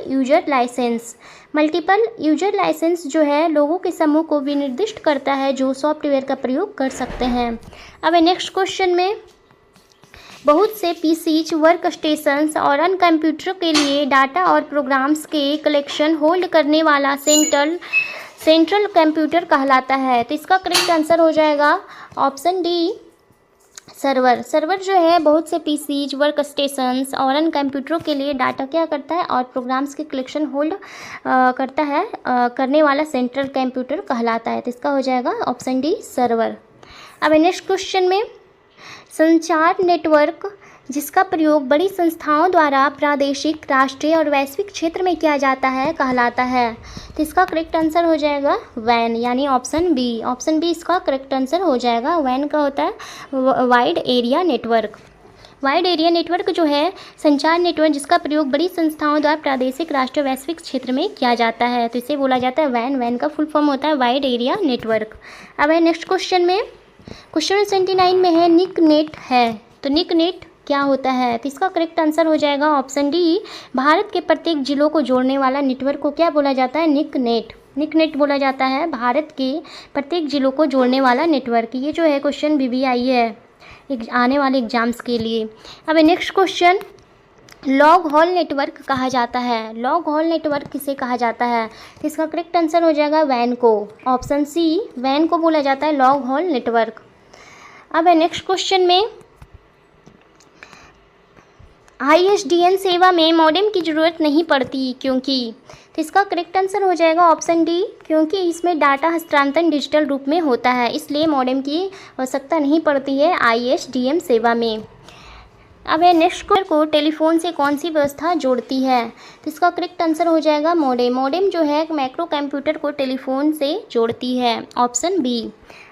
user licence जो है लोगों के समूह को भी निर्दिष्ट करता है जो सॉफ्टवेयर का प्रयोग कर सकते हैं। अब नेक्स्ट क्वेश्चन में बहुत से PCs, वर्क स्टेशंस और अन्य कंप्यूटर के लिए डाटा और प्रोग्राम्स के कलेक्शन होल्ड करने वाला सेंट्रल कंप्यूटर कहलाता है। तो इसका करेक्ट आंसर हो जाएगा ऑप्शन डी, सर्वर जो है बहुत से PCs, वर्क स्टेशंस और अन्य कंप्यूटरों के लिए डाटा क्या करता है और प्रोग्राम्स के कलेक्शन होल्ड करता है करने वाला सेंट्रल कंप्यूटर कहलाता है। तो इसका हो जाएगा ऑप्शन डी, सर्वर। अब नेक्स्ट क्वेश्चन में संचार नेटवर्क जिसका प्रयोग बड़ी संस्थाओं द्वारा प्रादेशिक, राष्ट्रीय और वैश्विक क्षेत्र में किया जाता है कहलाता है। तो इसका करेक्ट आंसर हो जाएगा वैन, यानी ऑप्शन बी इसका करेक्ट आंसर हो जाएगा। वैन का होता है वाइड एरिया नेटवर्क जो है संचार नेटवर्क जिसका प्रयोग बड़ी संस्थाओं द्वारा प्रादेशिक, राष्ट्रीय, वैश्विक क्षेत्र में किया जाता है। तो इसे बोला जाता है वैन का फुल फॉर्म होता है वाइड एरिया नेटवर्क। अब है नेक्स्ट क्वेश्चन में 79 में है निक नेट है। तो निक नेट क्या होता है? तो इसका करेक्ट आंसर हो जाएगा ऑप्शन डी, भारत के प्रत्येक जिलों को जोड़ने वाला नेटवर्क को क्या बोला जाता है? निक नेट बोला जाता है भारत के प्रत्येक जिलों को जोड़ने वाला नेटवर्क। ये जो है क्वेश्चन BBI है आने वाले एग्जाम्स के लिए। अब next question long haul network कहा जाता है? लॉन्ग हॉल नेटवर्क किसे कहा जाता है? तो इसका करेक्ट आंसर हो जाएगा वैन को। ऑप्शन सी, वैन को बोला जाता है लॉन्ग हॉल नेटवर्क। अब है नेक्स्ट क्वेश्चन में, ISDN सेवा में मॉडेम की ज़रूरत नहीं पड़ती क्योंकि? तो इसका करेक्ट आंसर हो जाएगा ऑप्शन डी, क्योंकि इसमें डाटा हस्तांतरण डिजिटल रूप में होता है, इसलिए मॉडेम की आवश्यकता नहीं पड़ती है ISDN सेवा में। अब है नेक्स्ट क्वेश्चन को टेलीफोन से कौन सी व्यवस्था जोड़ती है? तो इसका करेक्ट आंसर हो जाएगा मॉडेम। मॉडेम जो है माइक्रो कंप्यूटर को टेलीफोन से जोड़ती है, ऑप्शन बी।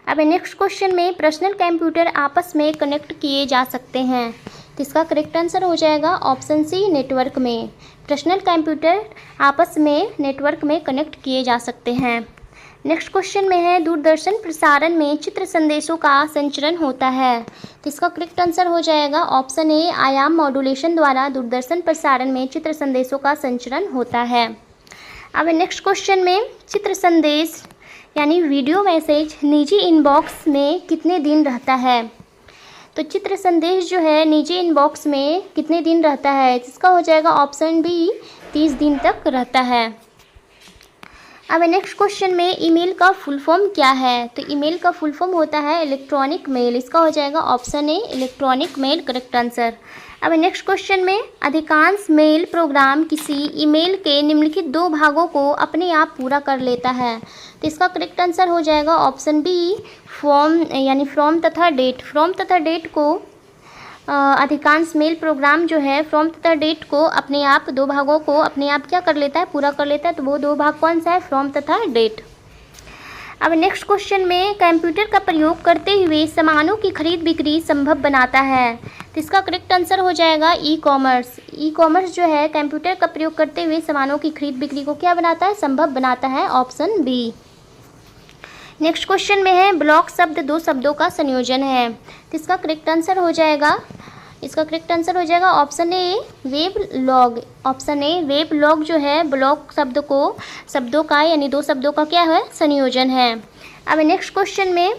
अब है नेक्स्ट क्वेश्चन में, पर्सनल कंप्यूटर आपस में कनेक्ट किए जा सकते हैं? तो इसका करेक्ट आंसर हो जाएगा ऑप्शन सी, नेटवर्क में। पर्सनल कंप्यूटर आपस में नेटवर्क में कनेक्ट किए जा सकते हैं। नेक्स्ट क्वेश्चन में है, दूरदर्शन प्रसारण में चित्र संदेशों का संचरण होता है? तो इसका करेक्ट आंसर हो जाएगा ऑप्शन ए, आयाम मॉड्यूलेशन द्वारा दूरदर्शन प्रसारण में चित्र संदेशों का संचरण होता है। अब नेक्स्ट क्वेश्चन में, चित्र संदेश यानी वीडियो मैसेज निजी इनबॉक्स में कितने दिन रहता है? तो चित्र संदेश जो है निजी इनबॉक्स में कितने दिन रहता है? इसका हो जाएगा ऑप्शन बी, 30 दिन तक रहता है। अब नेक्स्ट क्वेश्चन में, ईमेल का फुल फॉर्म क्या है? तो ईमेल का फुल फॉर्म होता है इलेक्ट्रॉनिक मेल, इसका हो जाएगा option A, electronic mail correct answer. अब नेक्स्ट क्वेश्चन में, अधिकांश मेल प्रोग्राम किसी ईमेल के निम्नलिखित 2 भागों को अपने आप पूरा कर लेता है? तो इसका करेक्ट आंसर हो जाएगा ऑप्शन बी, फॉर्म यानी फ्रॉम तथा डेट। फ्रॉम तथा डेट को अधिकांश मेल प्रोग्राम जो है फ्रॉम तथा डेट को अपने आप 2 भागों को अपने आप क्या कर लेता है, पूरा कर लेता है। तो वो 2 भाग कौन सा है? फ्रॉम तथा डेट। अब नेक्स्ट क्वेश्चन में, कंप्यूटर का प्रयोग करते हुए सामानों की खरीद बिक्री संभव बनाता है? तो इसका करेक्ट आंसर हो जाएगा ई कॉमर्स। ई कॉमर्स जो है कंप्यूटर का प्रयोग करते हुए सामानों की खरीद बिक्री को क्या बनाता है? संभव बनाता है, ऑप्शन बी। नेक्स्ट क्वेश्चन में है, ब्लॉक शब्द 2 शब्दों का संयोजन है? तो इसका करेक्ट आंसर हो जाएगा, इसका करेक्ट आंसर हो जाएगा option A, web log. Option A, web log जो है ब्लॉक शब्द को शब्दों का यानी 2 शब्दों का क्या है? संयोजन है। अब नेक्स्ट क्वेश्चन में,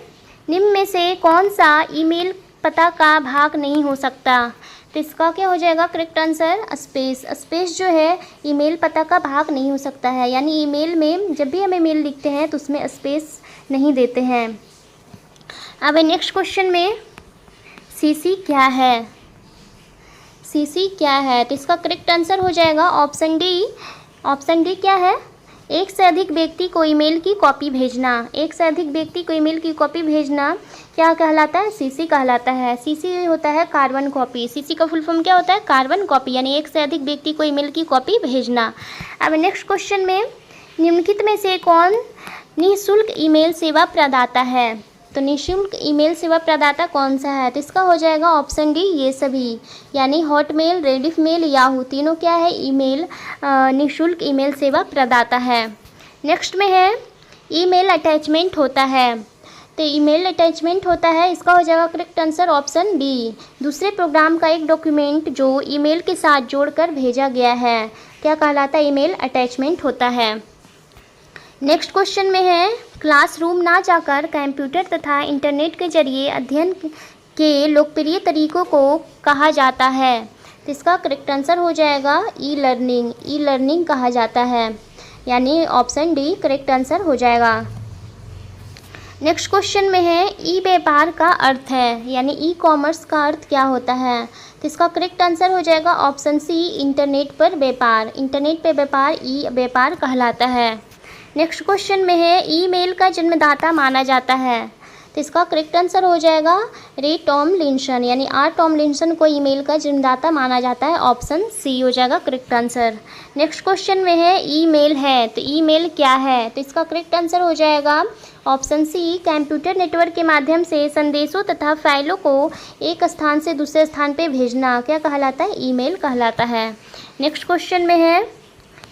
निम्न में से कौन सा ईमेल पता का भाग नहीं हो सकता? तो इसका क्या हो जाएगा करेक्ट आंसर? स्पेस। स्पेस जो है ईमेल पता का भाग नहीं हो सकता है, यानी ईमेल में जब भी हम ईमेल लिखते हैं तो उसमें स्पेस नहीं देते हैं। अब नेक्स्ट क्वेश्चन में, सीसी क्या है? सीसी क्या है? तो इसका करेक्ट आंसर हो जाएगा ऑप्शन डी। ऑप्शन डी क्या है? एक से अधिक व्यक्ति को ईमेल की कॉपी भेजना। एक से अधिक व्यक्ति को ईमेल की कॉपी भेजना क्या कहलाता है? सीसी कहलाता है। सीसी होता है कार्बन कॉपी। सीसी का फुल फॉर्म क्या होता है? कार्बन कॉपी, यानी एक से अधिक व्यक्ति को ईमेल की कॉपी भेजना। अब नेक्स्ट क्वेश्चन में, निम्नलिखित में से कौन निःशुल्क ईमेल सेवा प्रदाता है? तो निःशुल्क ईमेल सेवा प्रदाता कौन सा है? तो इसका हो जाएगा ऑप्शन डी, ये सभी, यानी हॉटमेल, रेडिफमेल, याहू तीनों क्या है? ईमेल निःशुल्क ईमेल सेवा प्रदाता है। नेक्स्ट में है, ईमेल अटैचमेंट होता है? तो ईमेल अटैचमेंट होता है, इसका हो जाएगा करेक्ट आंसर ऑप्शन बी, दूसरे प्रोग्राम का एक डॉक्यूमेंट जो ईमेल के साथ जोड़कर भेजा गया है, क्या कहलाता है? ईमेल अटैचमेंट होता है। नेक्स्ट क्वेश्चन में है, क्लासरूम ना जाकर कंप्यूटर तथा इंटरनेट के जरिए अध्ययन के लोकप्रिय तरीकों को कहा जाता है? तो इसका करेक्ट आंसर हो जाएगा ई लर्निंग। ई लर्निंग कहा जाता है, यानी ऑप्शन डी करेक्ट आंसर हो जाएगा। नेक्स्ट क्वेश्चन में है, ई व्यापार का अर्थ है, यानी ई कॉमर्स का अर्थ क्या होता है? तो इसका करेक्ट आंसर हो जाएगा ऑप्शन सी, इंटरनेट पर व्यापार। इंटरनेट पर व्यापार ई व्यापार कहलाता है। नेक्स्ट क्वेश्चन में है, ईमेल का जन्मदाता माना जाता है? तो इसका करेक्ट आंसर हो जाएगा रे टॉमलिंसन, यानी आर टॉमलिंसन को ईमेल का जन्मदाता माना जाता है, ऑप्शन सी हो जाएगा करेक्ट आंसर। नेक्स्ट क्वेश्चन में है, ईमेल है, तो ईमेल क्या है? तो इसका करेक्ट आंसर हो जाएगा ऑप्शन सी, कंप्यूटर नेटवर्क के माध्यम से संदेशों तथा फाइलों को एक स्थान से दूसरे स्थान पर भेजना क्या कहलाता है? ईमेल कहलाता है। नेक्स्ट क्वेश्चन में है,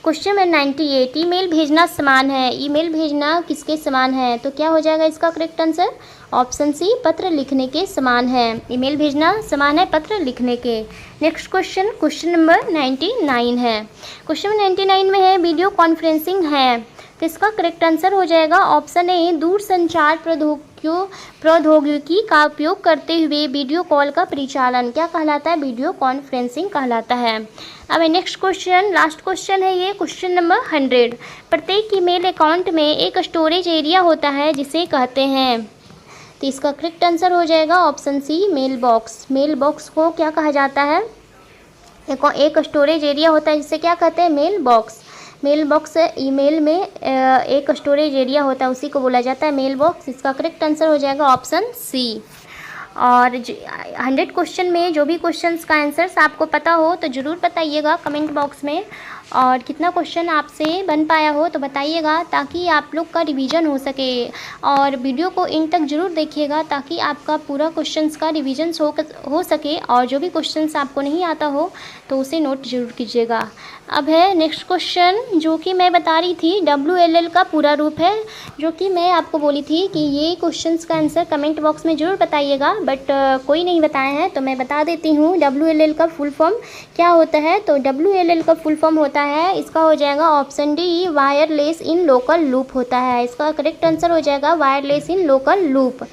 क्वेश्चन नंबर 98, ईमेल भेजना समान है? ईमेल भेजना किसके समान है? तो क्या हो जाएगा इसका करेक्ट आंसर? ऑप्शन सी, पत्र लिखने के समान है। ईमेल भेजना समान है पत्र लिखने के। नेक्स्ट क्वेश्चन नंबर 99 है। क्वेश्चन नंबर 99 में है, वीडियो कॉन्फ्रेंसिंग है, तो इसका करेक्ट आंसर हो जाएगा ऑप्शन ए, दूरसंचार प्रौद्योगिकी का उपयोग करते हुए वीडियो कॉल का परिचालन क्या कहलाता है? वीडियो कॉन्फ्रेंसिंग कहलाता है। अब नेक्स्ट क्वेश्चन, लास्ट क्वेश्चन है ये, क्वेश्चन नंबर 100। प्रत्येक ईमेल अकाउंट में एक स्टोरेज एरिया होता है जिसे कहते हैं। तो इसका करेक्ट आंसर हो जाएगा option C, mailbox. Mailbox को क्या कहा जाता है? एक स्टोरेज एरिया होता है जिसे क्या कहते हैं? Mailbox. Mailbox email में एक स्टोरेज एरिया होता है, उसी को बोला जाता है मेल बॉक्स। इसका करेक्ट आंसर हो जाएगा ऑप्शन सी। और 100 क्वेश्चन में जो भी क्वेश्चंस का आंसर्स आपको पता हो तो ज़रूर बताइएगा कमेंट बॉक्स में, और कितना क्वेश्चन आपसे बन पाया हो तो बताइएगा, ताकि आप लोग का रिवीजन हो सके। और वीडियो को इन तक ज़रूर देखिएगा ताकि आपका पूरा क्वेश्चंस का रिवीजन हो सके, और जो भी क्वेश्चंस आपको नहीं आता हो तो उसे नोट ज़रूर कीजिएगा। अब है नेक्स्ट क्वेश्चन, जो कि मैं बता रही थी WLL का पूरा रूप है, जो कि मैं आपको बोली थी कि ये क्वेश्चंस का आंसर कमेंट बॉक्स में ज़रूर बताइएगा, बट कोई नहीं बताया है तो मैं बता देती हूँ। WLL का फुल फॉर्म क्या होता है? तो WLL का फुल फॉर्म होता है, इसका हो जाएगा option D, wireless in local loop होता है। इसका करेक्ट आंसर हो जाएगा wireless in local loop,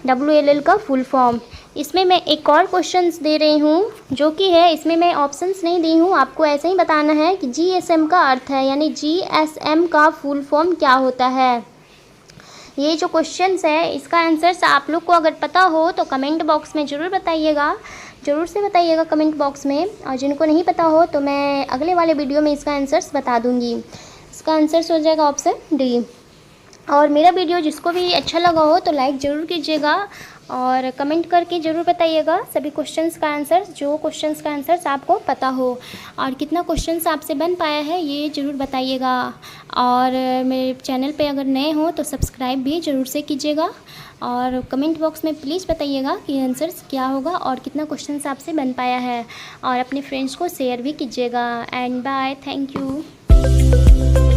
WLL का फुल फॉर्म। इसमें मैं एक और क्वेश्चंस दे रही हूँ, जो कि है, इसमें मैं ऑप्शंस नहीं दी हूँ, आपको ऐसे ही बताना है कि GSM का अर्थ है, यानी GSM का फुल फॉर्म क्या होता है। ये जो क्वेश्चंस है इसका आंसर्स आप लोग को अगर पता हो तो कमेंट बॉक्स में ज़रूर बताइएगा, ज़रूर से बताइएगा कमेंट बॉक्स में। और जिनको नहीं पता हो तो मैं अगले वाले वीडियो में इसका आंसर्स बता दूँगी। इसका आंसर्स हो जाएगा ऑप्शन डी। और मेरा वीडियो जिसको भी अच्छा लगा हो तो लाइक ज़रूर कीजिएगा, और कमेंट करके ज़रूर बताइएगा सभी क्वेश्चंस का आंसर, जो क्वेश्चंस का आंसर्स आपको पता हो, और कितना क्वेश्चंस आपसे बन पाया है ये ज़रूर बताइएगा। और मेरे चैनल पे अगर नए हो तो सब्सक्राइब भी ज़रूर से कीजिएगा, और कमेंट बॉक्स में प्लीज़ बताइएगा कि आंसर्स क्या होगा और कितना क्वेश्चंस आपसे बन पाया है, और अपने फ्रेंड्स को शेयर भी कीजिएगा। And bye, thank you.